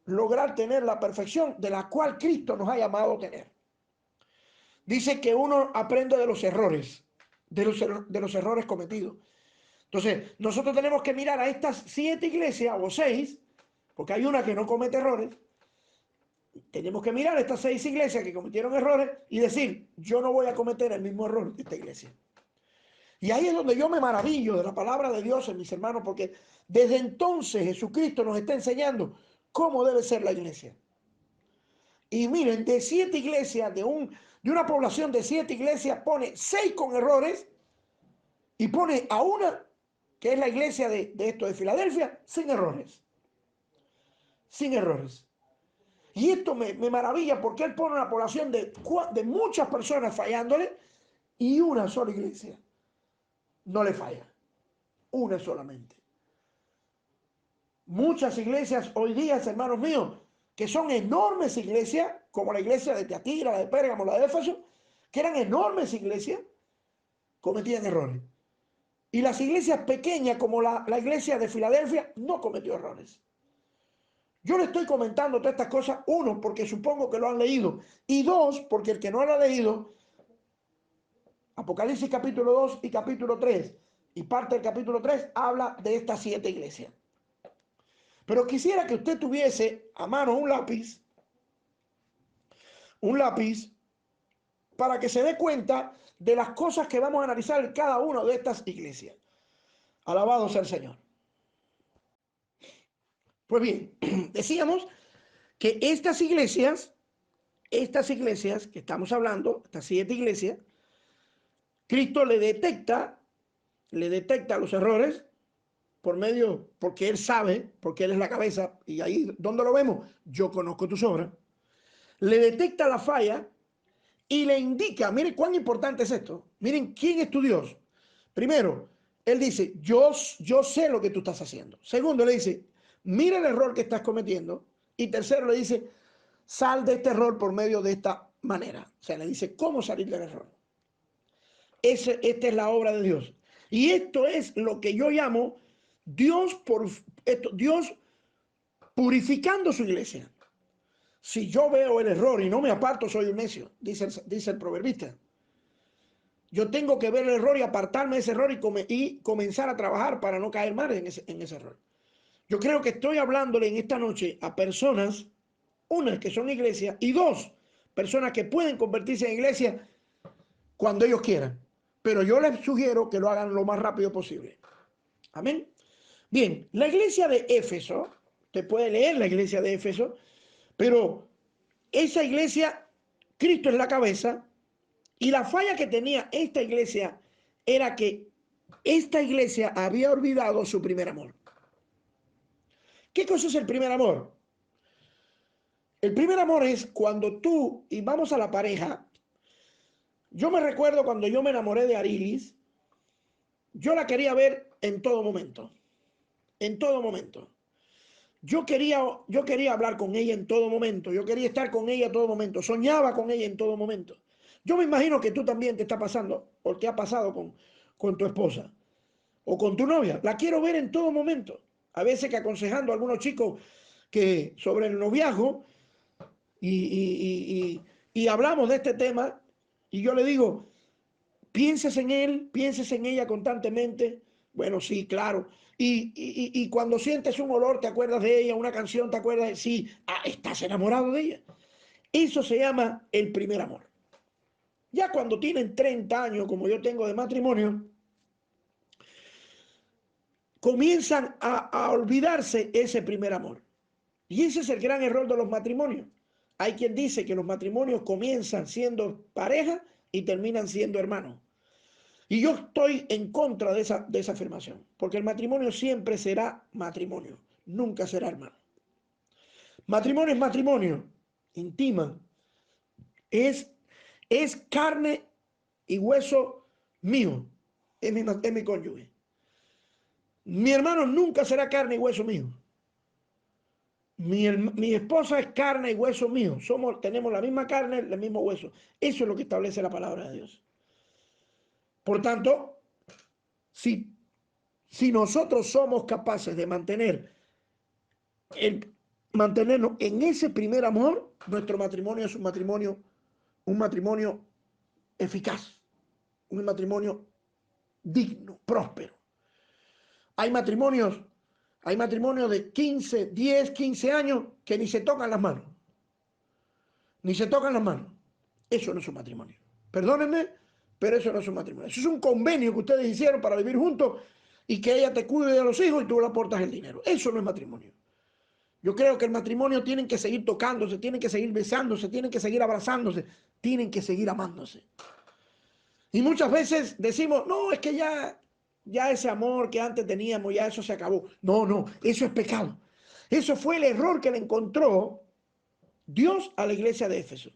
lograr tener la perfección de la cual Cristo nos ha llamado a tener. Dice que uno aprende de los errores, de los errores cometidos. Entonces, nosotros tenemos que mirar a estas 7 iglesias, o 6, porque hay una que no comete errores. Tenemos que mirar a estas 6 iglesias que cometieron errores y decir, yo no voy a cometer el mismo error que esta iglesia. Y ahí es donde yo me maravillo de la palabra de Dios, mis hermanos, porque desde entonces Jesucristo nos está enseñando cómo debe ser la iglesia. Y miren, de 7 iglesias, de una población de 7 iglesias, pone 6 con errores y pone a una, que es la iglesia de Filadelfia, sin errores. Sin errores. Y esto me maravilla porque él pone una población de muchas personas fallándole y una sola iglesia no le falla. Una solamente. Muchas iglesias hoy día, hermanos míos, que son enormes iglesias, como la iglesia de Tiatira, la de Pérgamo, la de Éfeso, que eran enormes iglesias, cometían errores. Y las iglesias pequeñas, como la iglesia de Filadelfia, no cometió errores. Yo le estoy comentando todas estas cosas, 1, porque supongo que lo han leído, y 2, porque el que no lo ha leído, Apocalipsis capítulo 2 y capítulo 3, y parte del capítulo 3 habla de estas 7 iglesias. Pero quisiera que usted tuviese a mano un lápiz, un lápiz para que se dé cuenta de las cosas que vamos a analizar en cada una de estas iglesias. Alabado sea el Señor. Pues bien, decíamos que estas iglesias que estamos hablando, estas 7 iglesias, Cristo le detecta los errores porque Él sabe, porque Él es la cabeza, y ahí, ¿dónde lo vemos? Yo conozco tus obras. Le detecta la falla y le indica, miren cuán importante es esto, miren quién es tu Dios. Primero, Él dice, yo sé lo que tú estás haciendo. Segundo, le dice, mira el error que estás cometiendo. Y tercero, le dice, sal de este error por medio de esta manera. O sea, le dice cómo salir del error. Esta es la obra de Dios. Y esto es lo que yo llamo Dios purificando su iglesia. Si yo veo el error y no me aparto, soy un necio, dice el proverbista. Yo tengo que ver el error y apartarme de ese error y comenzar a trabajar para no caer mal en ese error. Yo creo que estoy hablándole en esta noche a personas, una que son iglesia y dos, personas que pueden convertirse en iglesia cuando ellos quieran. Pero yo les sugiero que lo hagan lo más rápido posible. Amén. Bien, la iglesia de Éfeso, usted puede leer la iglesia de Éfeso, pero esa iglesia, Cristo es la cabeza, y la falla que tenía esta iglesia era que esta iglesia había olvidado su primer amor. ¿Qué cosa es el primer amor? El primer amor es cuando tú, y vamos a la pareja, yo me recuerdo cuando yo me enamoré de Arilis, yo la quería ver en todo momento, en todo momento. Yo quería hablar con ella en todo momento, yo quería estar con ella en todo momento, soñaba con ella en todo momento. Yo me imagino que tú también te está pasando, o te ha pasado con tu esposa, o con tu novia. La quiero ver en todo momento. A veces que aconsejando a algunos chicos que sobre el noviazgo, y hablamos de este tema, y yo le digo, pienses en él, pienses en ella constantemente. Bueno, sí, claro. Y cuando sientes un olor, te acuerdas de ella, una canción, te acuerdas de sí, estás enamorado de ella. Eso se llama el primer amor. Ya cuando tienen 30 años, como yo tengo de matrimonio, comienzan a olvidarse ese primer amor. Y ese es el gran error de los matrimonios. Hay quien dice que los matrimonios comienzan siendo pareja y terminan siendo hermanos. Y yo estoy en contra de esa afirmación, porque el matrimonio siempre será matrimonio, nunca será hermano. Matrimonio es matrimonio, intima, es carne y hueso mío, es mi cónyuge. Mi hermano nunca será carne y hueso mío. Mi esposa es carne y hueso mío. Tenemos la misma carne, el mismo hueso. Eso es lo que establece la palabra de Dios. Por tanto, si nosotros somos capaces de mantenernos en ese primer amor, nuestro matrimonio es un matrimonio eficaz, un matrimonio digno, próspero. Hay matrimonios de 10, 15 años que ni se tocan las manos. Ni se tocan las manos. Eso no es un matrimonio. Perdónenme, pero eso no es un matrimonio. Eso es un convenio que ustedes hicieron para vivir juntos y que ella te cuide de los hijos y tú le aportas el dinero. Eso no es matrimonio. Yo creo que el matrimonio tienen que seguir tocándose, tienen que seguir besándose, tienen que seguir abrazándose, tienen que seguir amándose. Y muchas veces decimos, no, es que ya ese amor que antes teníamos, ya eso se acabó. No, eso es pecado. Eso fue el error que le encontró Dios a la iglesia de Éfeso.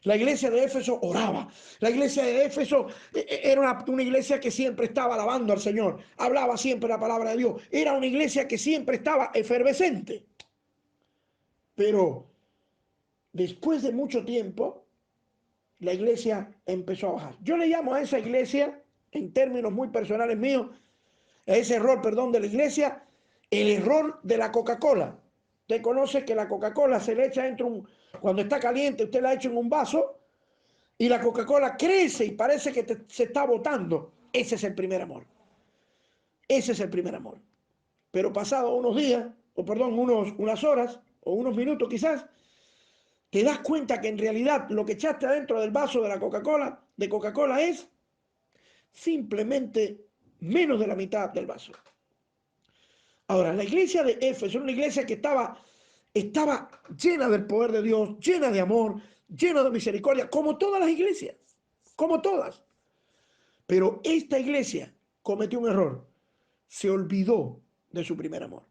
La iglesia de Éfeso oraba. La iglesia de Éfeso era una iglesia que siempre estaba alabando al Señor. Hablaba siempre la palabra de Dios. Era una iglesia que siempre estaba efervescente. Pero después de mucho tiempo, la iglesia empezó a bajar. Yo le llamo a esa iglesia, en términos muy personales míos, a ese error, perdón, de la iglesia, el error de la Coca-Cola. Usted conoce que la Coca-Cola se le echa cuando está caliente, usted la echa en un vaso y la Coca-Cola crece y parece que se está botando. Ese es el primer amor. Ese es el primer amor. Pero pasado unos días, unas horas o unos minutos quizás, te das cuenta que en realidad lo que echaste adentro del vaso de la Coca-Cola es simplemente menos de la mitad del vaso. Ahora, la iglesia de Éfeso era una iglesia que estaba llena del poder de Dios, llena de amor, llena de misericordia, como todas las iglesias, como todas. Pero esta iglesia cometió un error, se olvidó de su primer amor.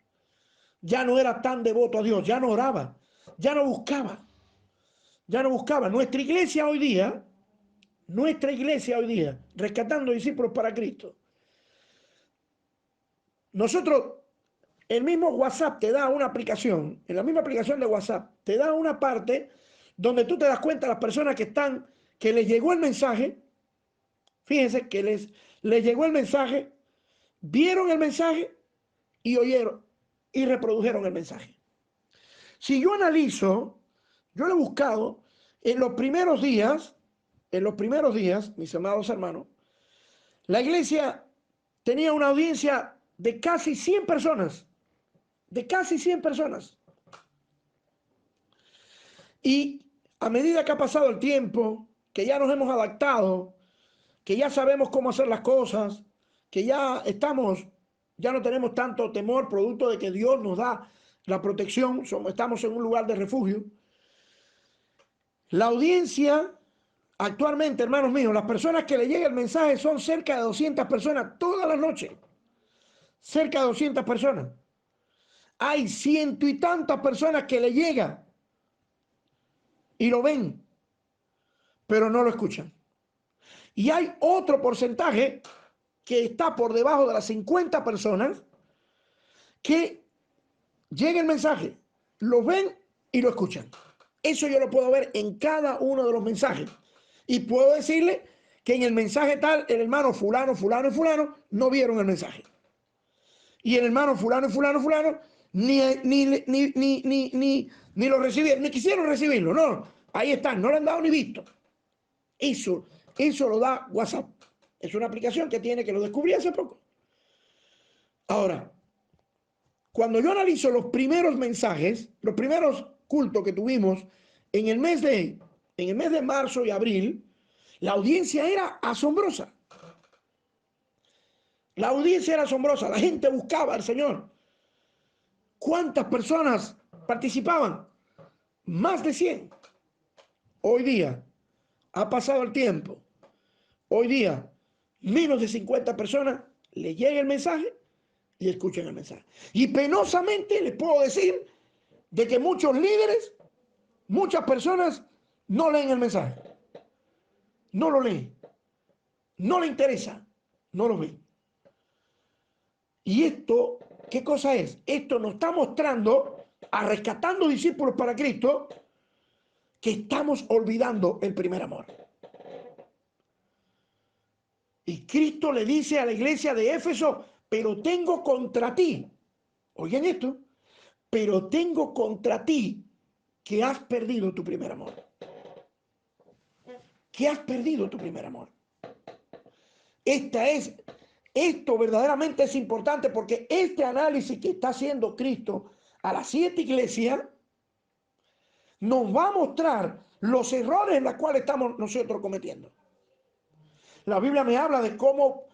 Ya no era tan devoto a Dios, ya no oraba, ya no buscaba. Nuestra iglesia hoy día, rescatando discípulos para Cristo. Nosotros, el mismo WhatsApp te da una aplicación, en la misma aplicación de WhatsApp, te da una parte donde tú te das cuenta de las personas que les llegó el mensaje, fíjense que les llegó el mensaje, vieron el mensaje y oyeron y reprodujeron el mensaje. Si yo analizo, yo lo he buscado en los primeros días, mis amados hermanos, la iglesia tenía una audiencia de casi 100 personas. Y a medida que ha pasado el tiempo, que ya nos hemos adaptado, que ya sabemos cómo hacer las cosas, que ya no tenemos tanto temor producto de que Dios nos da la protección, estamos en un lugar de refugio. La audiencia actualmente, hermanos míos, las personas que le llega el mensaje son cerca de 200 personas todas las noches. Cerca de 200 personas. Hay ciento y tantas personas que le llega y lo ven, pero no lo escuchan. Y hay otro porcentaje que está por debajo de las 50 personas que llega el mensaje, lo ven y lo escuchan. Eso yo lo puedo ver en cada uno de los mensajes. Y puedo decirle que en el mensaje tal, el hermano fulano, fulano y fulano no vieron el mensaje. Y el hermano fulano y fulano, fulano ni lo recibieron, ni quisieron recibirlo. No, ahí están, no lo han dado ni visto. Eso lo da WhatsApp. Es una aplicación que lo descubrí hace poco. Ahora, cuando yo analizo los primeros mensajes, los primeros cultos que tuvimos en el mes de marzo y abril, la audiencia era asombrosa. La audiencia era asombrosa, la gente buscaba al Señor. ¿Cuántas personas participaban? Más de 100. Hoy día, ha pasado el tiempo, hoy día, menos de 50 personas le llega el mensaje y escuchan el mensaje. Y penosamente les puedo decir de que muchos líderes, muchas personas no leen el mensaje. No lo leen. No le interesa. No lo ven. Y esto, ¿qué cosa es? Esto nos está mostrando, a Rescatando Discípulos para Cristo, que estamos olvidando el primer amor. Y Cristo le dice a la iglesia de Éfeso, pero tengo contra ti, oigan esto, pero tengo contra ti que has perdido tu primer amor. Que has perdido tu primer amor. Esto verdaderamente es importante porque este análisis que está haciendo Cristo a las 7 iglesias nos va a mostrar los errores en los cuales estamos nosotros cometiendo. La Biblia me habla de cómo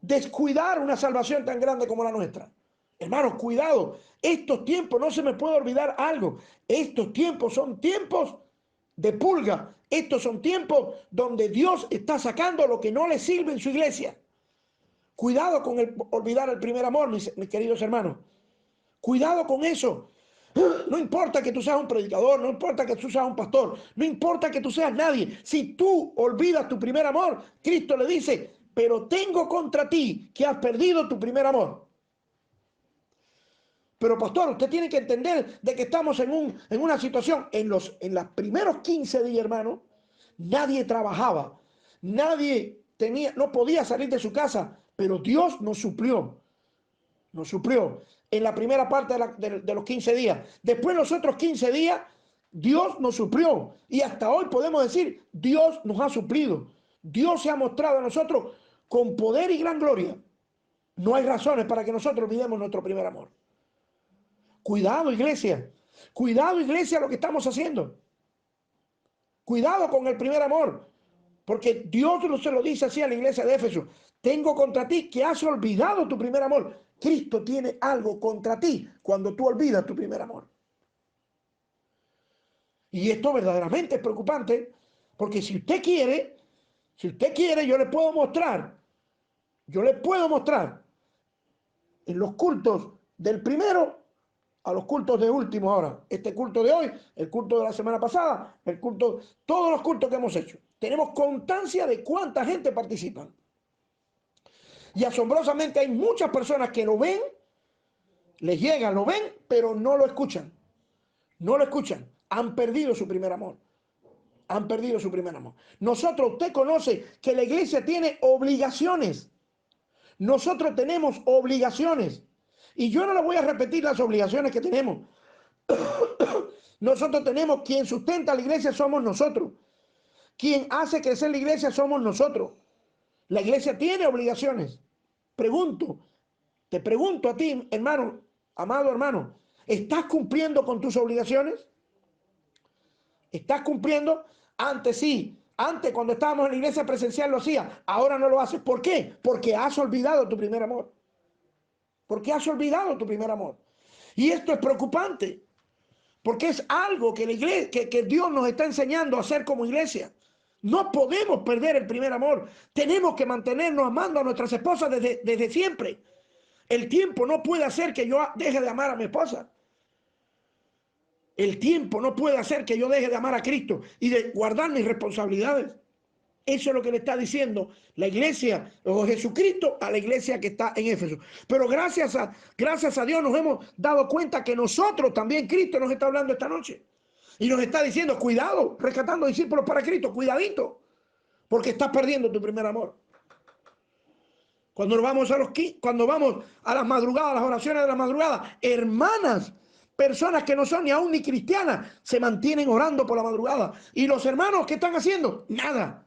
descuidar una salvación tan grande como la nuestra. Hermanos, cuidado. Estos tiempos, no se me puede olvidar algo. Estos tiempos son tiempos de pulga. Estos son tiempos donde Dios está sacando lo que no le sirve en su iglesia. Cuidado con olvidar el primer amor, mis queridos hermanos. Cuidado con eso. No importa que tú seas un predicador, no importa que tú seas un pastor, no importa que tú seas nadie. Si tú olvidas tu primer amor, Cristo le dice, pero tengo contra ti que has perdido tu primer amor. Pero pastor, usted tiene que entender de que estamos en una situación, en los primeros 15 días, hermano, nadie trabajaba, no podía salir de su casa, pero Dios nos suplió en la primera parte de los 15 días. Después los otros 15 días, Dios nos suplió. Y hasta hoy podemos decir, Dios nos ha suplido. Dios se ha mostrado a nosotros con poder y gran gloria. No hay razones para que nosotros olvidemos nuestro primer amor. Cuidado, iglesia. Cuidado, iglesia, lo que estamos haciendo. Cuidado con el primer amor. Porque Dios no se lo dice así a la iglesia de Éfeso. Tengo contra ti que has olvidado tu primer amor. Cristo tiene algo contra ti cuando tú olvidas tu primer amor. Y esto verdaderamente es preocupante, porque si usted quiere, yo le puedo mostrar en los cultos del primero a los cultos de último ahora. Este culto de hoy, el culto de la semana pasada, todos los cultos que hemos hecho. Tenemos constancia de cuánta gente participa. Y asombrosamente hay muchas personas que lo ven, les llega, lo ven, pero no lo escuchan. No lo escuchan. Han perdido su primer amor. Han perdido su primer amor. Nosotros, usted conoce que la iglesia tiene obligaciones. Nosotros tenemos obligaciones. Y yo no le voy a repetir las obligaciones que tenemos. Nosotros tenemos, quien sustenta la iglesia somos nosotros. Quien hace crecer la iglesia somos nosotros. La iglesia tiene obligaciones. Te pregunto a ti, hermano, amado hermano, ¿estás cumpliendo con tus obligaciones? ¿Estás cumpliendo? Antes sí, antes cuando estábamos en la iglesia presencial lo hacía, ahora no lo haces. ¿Por qué? Porque has olvidado tu primer amor. Porque has olvidado tu primer amor. Y esto es preocupante, porque es algo que la iglesia, que Dios nos está enseñando a hacer como iglesia. No podemos perder el primer amor. Tenemos que mantenernos amando a nuestras esposas desde siempre. El tiempo no puede hacer que yo deje de amar a mi esposa. El tiempo no puede hacer que yo deje de amar a Cristo y de guardar mis responsabilidades. Eso es lo que le está diciendo la iglesia o Jesucristo a la iglesia que está en Éfeso. Pero gracias a Dios nos hemos dado cuenta que nosotros también, Cristo nos está hablando esta noche. Y nos está diciendo, cuidado, rescatando discípulos para Cristo, cuidadito, porque estás perdiendo tu primer amor. Cuando vamos a las madrugadas, las oraciones de las madrugadas, hermanas, personas que no son ni aún ni cristianas, se mantienen orando por la madrugada. Y los hermanos, ¿qué están haciendo? Nada.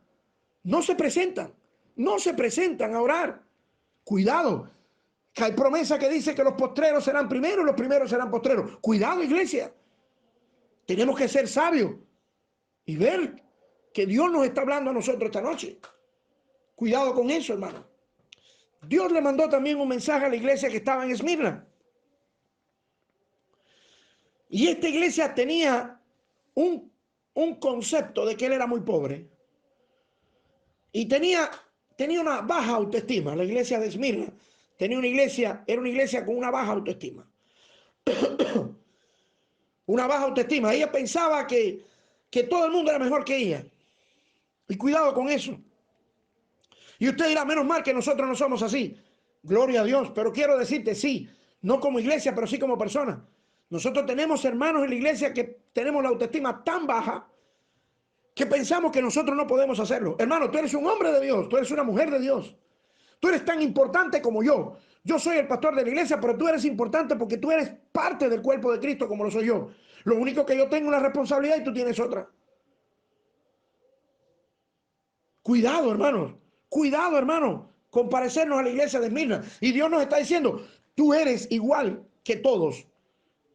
No se presentan a orar. Cuidado, que hay promesa que dice que los postreros serán primeros y los primeros serán postreros. Cuidado, iglesia. Tenemos que ser sabios y ver que Dios nos está hablando a nosotros esta noche. Cuidado con eso, hermano. Dios le mandó también un mensaje a la iglesia que estaba en Esmirna. Y esta iglesia tenía un concepto de que él era muy pobre. Y tenía una baja autoestima. La iglesia de Esmirna era una iglesia con una baja autoestima. Una baja autoestima. Ella pensaba que todo el mundo era mejor que ella. Y cuidado con eso. Y usted dirá, menos mal que nosotros no somos así. Gloria a Dios. Pero quiero decirte, sí, no como iglesia, pero sí como persona. Nosotros tenemos hermanos en la iglesia que tenemos la autoestima tan baja que pensamos que nosotros no podemos hacerlo. Hermano, tú eres un hombre de Dios, tú eres una mujer de Dios. Tú eres tan importante como yo. Yo soy el pastor de la iglesia, pero tú eres importante porque tú eres parte del cuerpo de Cristo como lo soy yo. Lo único que yo tengo una responsabilidad y tú tienes otra. Cuidado, hermanos. Cuidado, hermano, con parecernos a la iglesia de Esmirna. Y Dios nos está diciendo, tú eres igual que todos.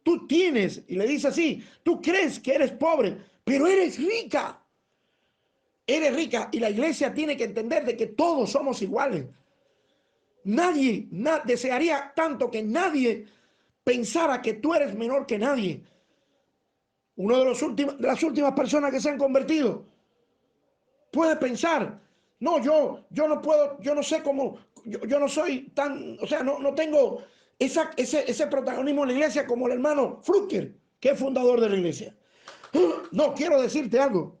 Tú tienes, y le dice así, tú crees que eres pobre, pero eres rica. Eres rica y la iglesia tiene que entender de que todos somos iguales. Nadie desearía tanto que nadie pensara que tú eres menor que nadie. Uno de las últimas personas que se han convertido puede pensar, no, yo no puedo, yo no sé cómo, yo no soy tan, o sea, no tengo ese protagonismo en la iglesia como el hermano Frucker, que es fundador de la iglesia. No, quiero decirte algo.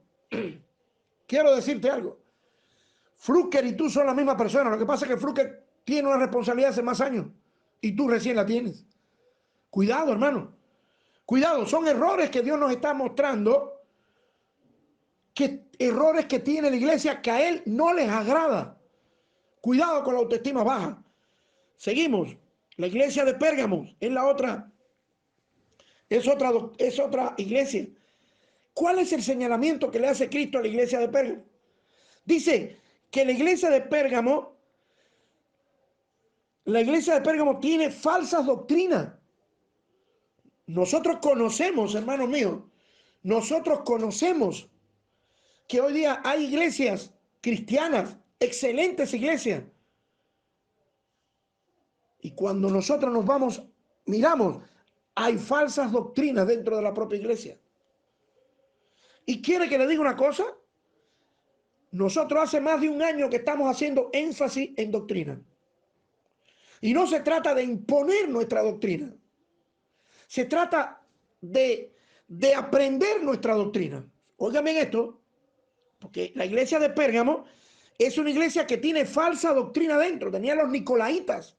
Frucker y tú son la misma persona. Lo que pasa es que Frucker tiene una responsabilidad hace más años y tú recién la tienes. Cuidado, hermano. Cuidado, son errores que Dios nos está mostrando, errores que tiene la iglesia que a Él no les agrada. Cuidado con la autoestima baja. Seguimos. La iglesia de Pérgamo es otra iglesia. ¿Cuál es el señalamiento que le hace Cristo a la iglesia de Pérgamo? Dice que la iglesia de Pérgamo tiene falsas doctrinas. Nosotros conocemos, hermanos míos, nosotros conocemos que hoy día hay iglesias cristianas, excelentes iglesias. Y cuando nosotros nos vamos, miramos, hay falsas doctrinas dentro de la propia iglesia. ¿Y quiere que le diga una cosa? Nosotros hace más de un año que estamos haciendo énfasis en doctrina. Y no se trata de imponer nuestra doctrina. Se trata de aprender nuestra doctrina. Oigan bien esto, porque la iglesia de Pérgamo es una iglesia que tiene falsa doctrina dentro. Tenía los nicolaitas.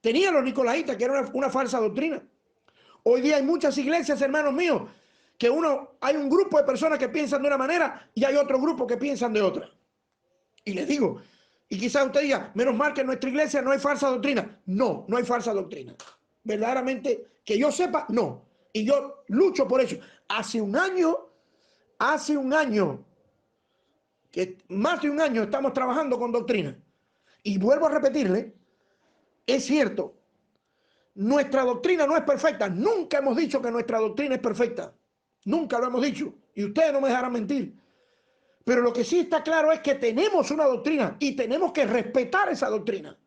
Tenía los nicolaitas, que era una falsa doctrina. Hoy día hay muchas iglesias, hermanos míos, que hay un grupo de personas que piensan de una manera y hay otro grupo que piensan de otra. Y les digo, y quizás usted diga, menos mal que en nuestra iglesia no hay falsa doctrina. No, no hay falsa doctrina. Verdaderamente, que yo sepa, no. Y yo lucho por eso. Hace un año, que más de un año estamos trabajando con doctrina. Y vuelvo a repetirle, es cierto, nuestra doctrina no es perfecta. Nunca hemos dicho que nuestra doctrina es perfecta. Nunca lo hemos dicho. Y ustedes no me dejarán mentir. Pero lo que sí está claro es que tenemos una doctrina y tenemos que respetar esa doctrina.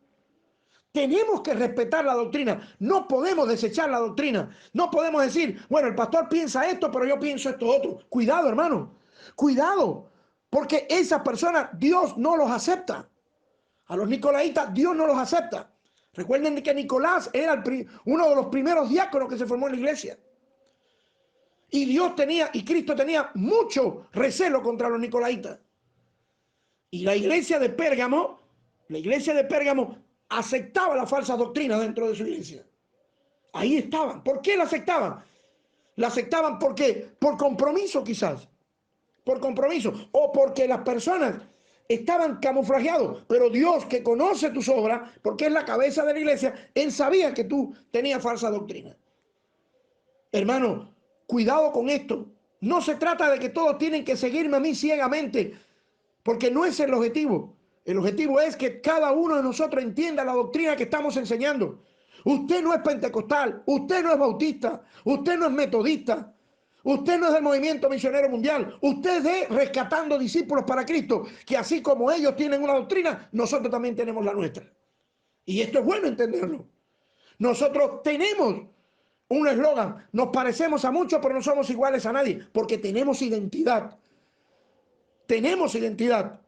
Tenemos que respetar la doctrina. No podemos desechar la doctrina. No podemos decir, bueno, el pastor piensa esto, pero yo pienso esto otro. Cuidado, hermano. Cuidado. Porque esas personas, Dios no los acepta. A los nicolaitas, Dios no los acepta. Recuerden que Nicolás era uno de los primeros diáconos que se formó en la iglesia. Y Cristo tenía mucho recelo contra los nicolaitas. Y la iglesia de Pérgamo aceptaba la falsa doctrina dentro de su iglesia. Ahí estaban. ¿Por qué la aceptaban? La aceptaban porque, por compromiso quizás. Por compromiso. O porque las personas estaban camuflajeados. Pero Dios, que conoce tus obras, porque es la cabeza de la iglesia, Él sabía que tú tenías falsa doctrina. Hermano, cuidado con esto. No se trata de que todos tienen que seguirme a mí ciegamente, porque no es el objetivo. El objetivo es que cada uno de nosotros entienda la doctrina que estamos enseñando. Usted no es pentecostal, usted no es bautista, usted no es metodista, usted no es del movimiento misionero mundial, usted es rescatando discípulos para Cristo, que así como ellos tienen una doctrina, nosotros también tenemos la nuestra. Y esto es bueno entenderlo. Nosotros tenemos un eslogan, nos parecemos a muchos, pero no somos iguales a nadie, porque tenemos identidad. Tenemos identidad.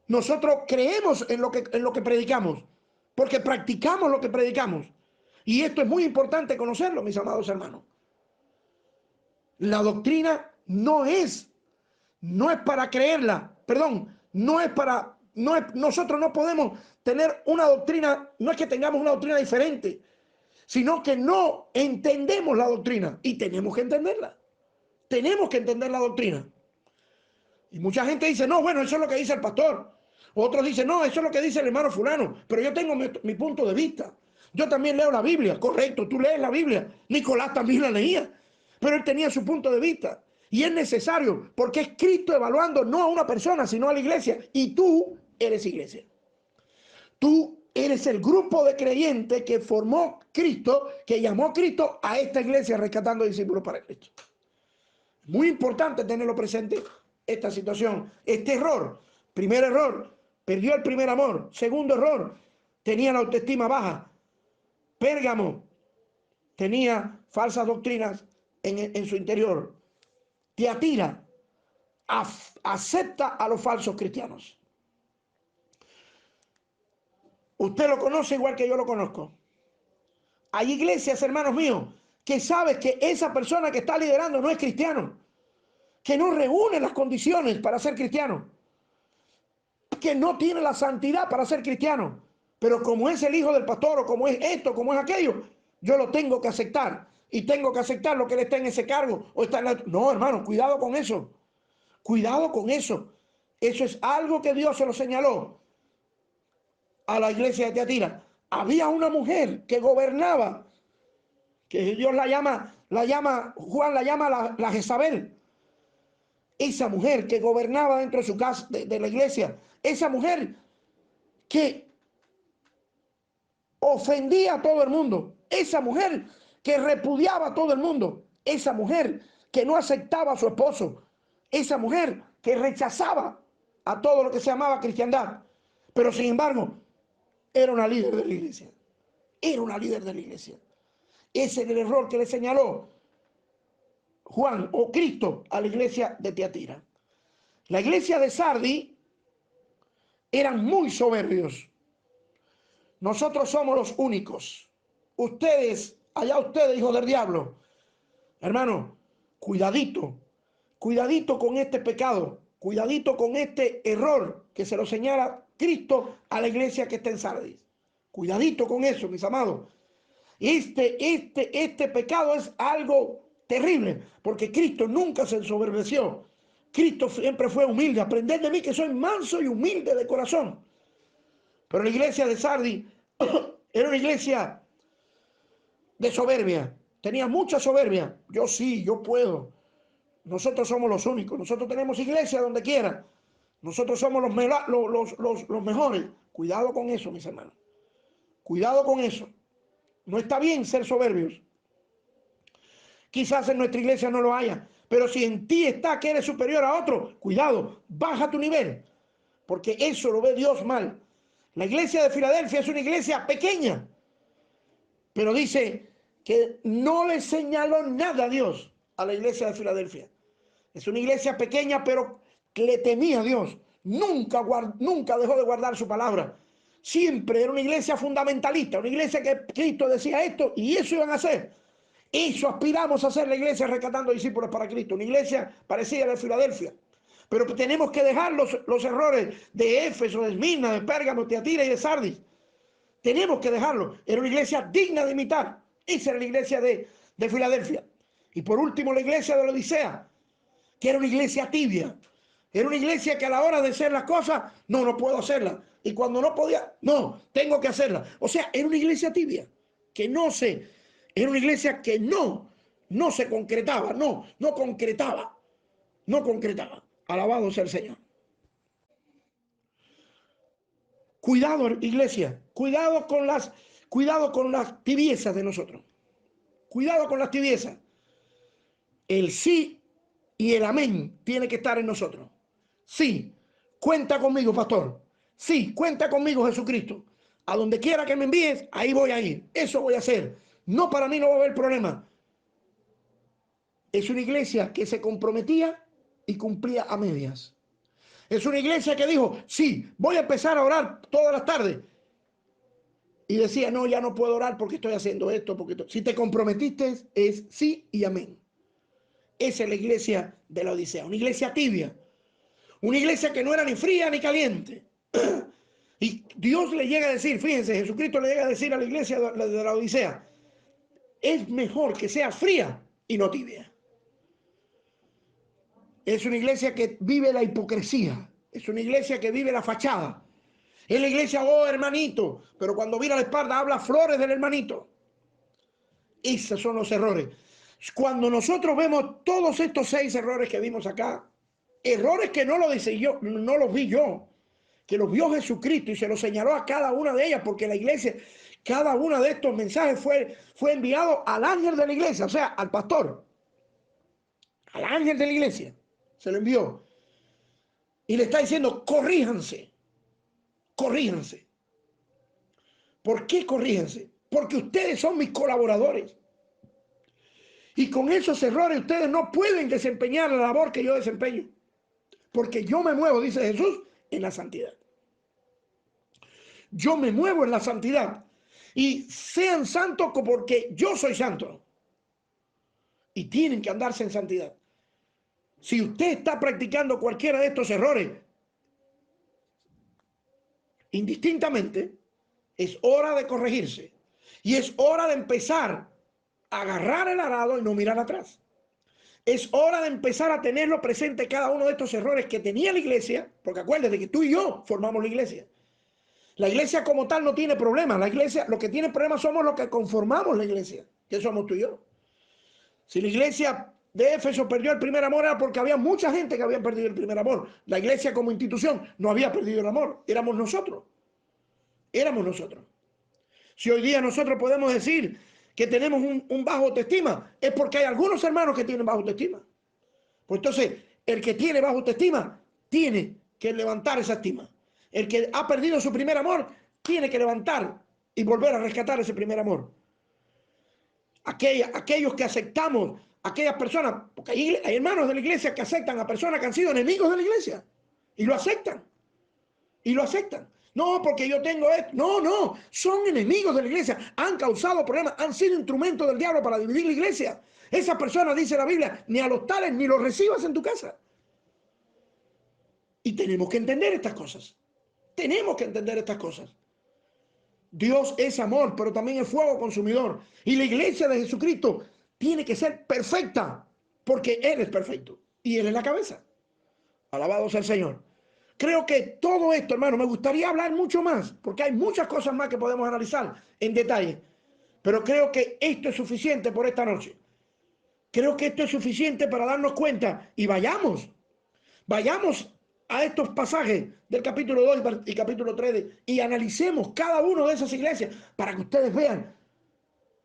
Nosotros creemos en lo que predicamos, porque practicamos lo que predicamos. Y esto es muy importante conocerlo, mis amados hermanos. La doctrina no es para creerla, perdón, nosotros no podemos tener una doctrina, no es que tengamos una doctrina diferente, sino que no entendemos la doctrina y tenemos que entenderla. Tenemos que entender la doctrina. Y mucha gente dice, no, bueno, eso es lo que dice el pastor. Otros dicen, no, eso es lo que dice el hermano fulano. Pero yo tengo mi punto de vista. Yo también leo la Biblia. Correcto, tú lees la Biblia. Nicolás también la leía. Pero él tenía su punto de vista. Y es necesario, porque es Cristo evaluando no a una persona, sino a la iglesia. Y tú eres iglesia. Tú eres el grupo de creyentes que formó Cristo, que llamó a Cristo a esta iglesia rescatando discípulos para Cristo. Muy importante tenerlo presente esta situación, este error. Primer error, perdió el primer amor. Segundo error, tenía la autoestima baja. Pérgamo tenía falsas doctrinas en su interior. Tiatira acepta a los falsos cristianos. Usted lo conoce igual que yo lo conozco. Hay iglesias, hermanos míos, que sabes que esa persona que está liderando no es cristiano, que no reúne las condiciones para ser cristiano, que no tiene la santidad para ser cristiano, pero como es el hijo del pastor, o como es esto, como es aquello, yo lo tengo que aceptar, y tengo que aceptar lo que él está en ese cargo, o está en la... No, hermano, cuidado con eso, cuidado con eso. Eso es algo que Dios se lo señaló a la iglesia de Tiatira. Había una mujer que gobernaba, que Dios Juan la llama la Jezabel. Esa mujer que gobernaba dentro de su casa, de la iglesia, esa mujer que ofendía a todo el mundo, esa mujer que repudiaba a todo el mundo, esa mujer que no aceptaba a su esposo, esa mujer que rechazaba a todo lo que se llamaba cristiandad, pero sin embargo era una líder de la iglesia, era una líder de la iglesia. Ese es el error que le señaló Juan o Cristo a la iglesia de Tiatira. La iglesia de Sardis eran muy soberbios. Nosotros somos los únicos. Ustedes, allá ustedes, hijos del diablo. Hermano, cuidadito, cuidadito con este pecado, cuidadito con este error que se lo señala Cristo a la iglesia que está en Sardis. Cuidadito con eso, mis amados. Este pecado es algo terrible, porque Cristo nunca se ensoberbeció. Cristo siempre fue humilde. Aprended de mí que soy manso y humilde de corazón. Pero la iglesia de Sardis era una iglesia de soberbia. Tenía mucha soberbia. Yo sí, yo puedo. Nosotros somos los únicos. Nosotros tenemos iglesia donde quiera. Nosotros somos los mejores. Cuidado con eso, mis hermanos. Cuidado con eso. No está bien ser soberbios. Quizás en nuestra iglesia no lo haya, pero si en ti está que eres superior a otro, cuidado, baja tu nivel, porque eso lo ve Dios mal. La iglesia de Filadelfia es una iglesia pequeña, pero dice que no le señaló nada a Dios a la iglesia de Filadelfia. Es una iglesia pequeña, pero que le temía a Dios. Nunca dejó de guardar su palabra. Siempre era una iglesia fundamentalista, una iglesia que Cristo decía esto y eso iban a hacer. Eso aspiramos a hacer la iglesia rescatando discípulos para Cristo, una iglesia parecida a la de Filadelfia. Pero tenemos que dejar los errores de Éfeso, de Esmirna, de Pérgamo, Tiatira y de Sardis. Tenemos que dejarlo. Era una iglesia digna de imitar. Esa era la iglesia de Filadelfia. Y por último, la iglesia de la Odisea, que era una iglesia tibia. Era una iglesia que a la hora de hacer las cosas, no puedo hacerlas. Y cuando no podía, no, tengo que hacerlas. O sea, era una iglesia tibia, que era una iglesia que no se concretaba, no concretaba. Alabado sea el Señor. Cuidado, iglesia, cuidado con las tibiezas de nosotros. Cuidado con las tibiezas. El sí y el amén tiene que estar en nosotros. Sí, cuenta conmigo, pastor. Sí, cuenta conmigo, Jesucristo. A donde quiera que me envíes, ahí voy a ir. Eso voy a hacer. No, para mí no va a haber problema. Es una iglesia que se comprometía y cumplía a medias. Es una iglesia que dijo, sí, voy a empezar a orar todas las tardes. Y decía, no, ya no puedo orar porque estoy haciendo esto. Si te comprometiste, es sí y amén. Esa es la iglesia de la Odisea, una iglesia tibia. Una iglesia que no era ni fría ni caliente. Y Dios le llega a decir, fíjense, Jesucristo le llega a decir a la iglesia de la Odisea, es mejor que sea fría y no tibia. Es una iglesia que vive la hipocresía. Es una iglesia que vive la fachada. Es la iglesia, oh hermanito, pero cuando vira la espalda habla flores del hermanito. Esos son los errores. Cuando nosotros vemos todos estos 6 errores que vimos acá, errores que no los vi yo, que los vio Jesucristo y se los señaló a cada una de ellas, porque la iglesia, cada uno de estos mensajes fue enviado al ángel de la iglesia, o sea, al pastor, al ángel de la iglesia, se lo envió. Y le está diciendo, corríjanse. ¿Por qué corríjanse? Porque ustedes son mis colaboradores. Y con esos errores ustedes no pueden desempeñar la labor que yo desempeño. Porque yo me muevo, dice Jesús, en la santidad. Yo me muevo en la santidad. Y sean santos porque yo soy santo. Y tienen que andarse en santidad. Si usted está practicando cualquiera de estos errores, indistintamente, es hora de corregirse. Y es hora de empezar a agarrar el arado y no mirar atrás. Es hora de empezar a tenerlo presente cada uno de estos errores que tenía la iglesia, porque acuérdate que tú y yo formamos la iglesia. La iglesia como tal no tiene problemas. La iglesia, lo que tiene problemas somos los que conformamos la iglesia, que somos tú y yo. Si la iglesia de Éfeso perdió el primer amor era porque había mucha gente que había perdido el primer amor. La iglesia como institución no había perdido el amor. Éramos nosotros. Si hoy día nosotros podemos decir que tenemos un bajo autoestima, es porque hay algunos hermanos que tienen bajo autoestima. Pues entonces, el que tiene bajo autoestima tiene que levantar esa estima. El que ha perdido su primer amor tiene que levantar y volver a rescatar ese primer amor. Aquellos que aceptamos, aquellas personas, porque hay hermanos de la iglesia que aceptan a personas que han sido enemigos de la iglesia y lo aceptan. Y lo aceptan. No, porque yo tengo esto. No, no, son enemigos de la iglesia. Han causado problemas, han sido instrumentos del diablo para dividir la iglesia. Esa persona, dice la Biblia, ni a los tales ni los recibas en tu casa. Y tenemos que entender estas cosas. Tenemos que entender estas cosas. Dios es amor, pero también es fuego consumidor. Y la iglesia de Jesucristo tiene que ser perfecta, porque Él es perfecto. Y Él es la cabeza. Alabado sea el Señor. Creo que todo esto, hermano, me gustaría hablar mucho más, porque hay muchas cosas más que podemos analizar en detalle. Pero creo que esto es suficiente por esta noche. Creo que esto es suficiente para darnos cuenta y vayamos a estos pasajes del capítulo 2 y capítulo 3 y analicemos cada uno de esas iglesias para que ustedes vean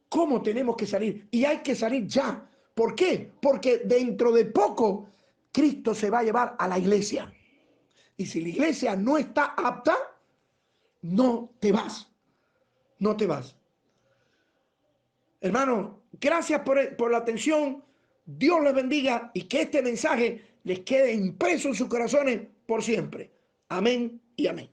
cómo tenemos que salir. Y hay que salir ya. ¿Por qué? Porque dentro de poco Cristo se va a llevar a la iglesia. Y si la iglesia no está apta, no te vas. No te vas. Hermano, gracias por la atención. Dios les bendiga y que este mensaje les quede impreso en sus corazones por siempre. Amén y amén.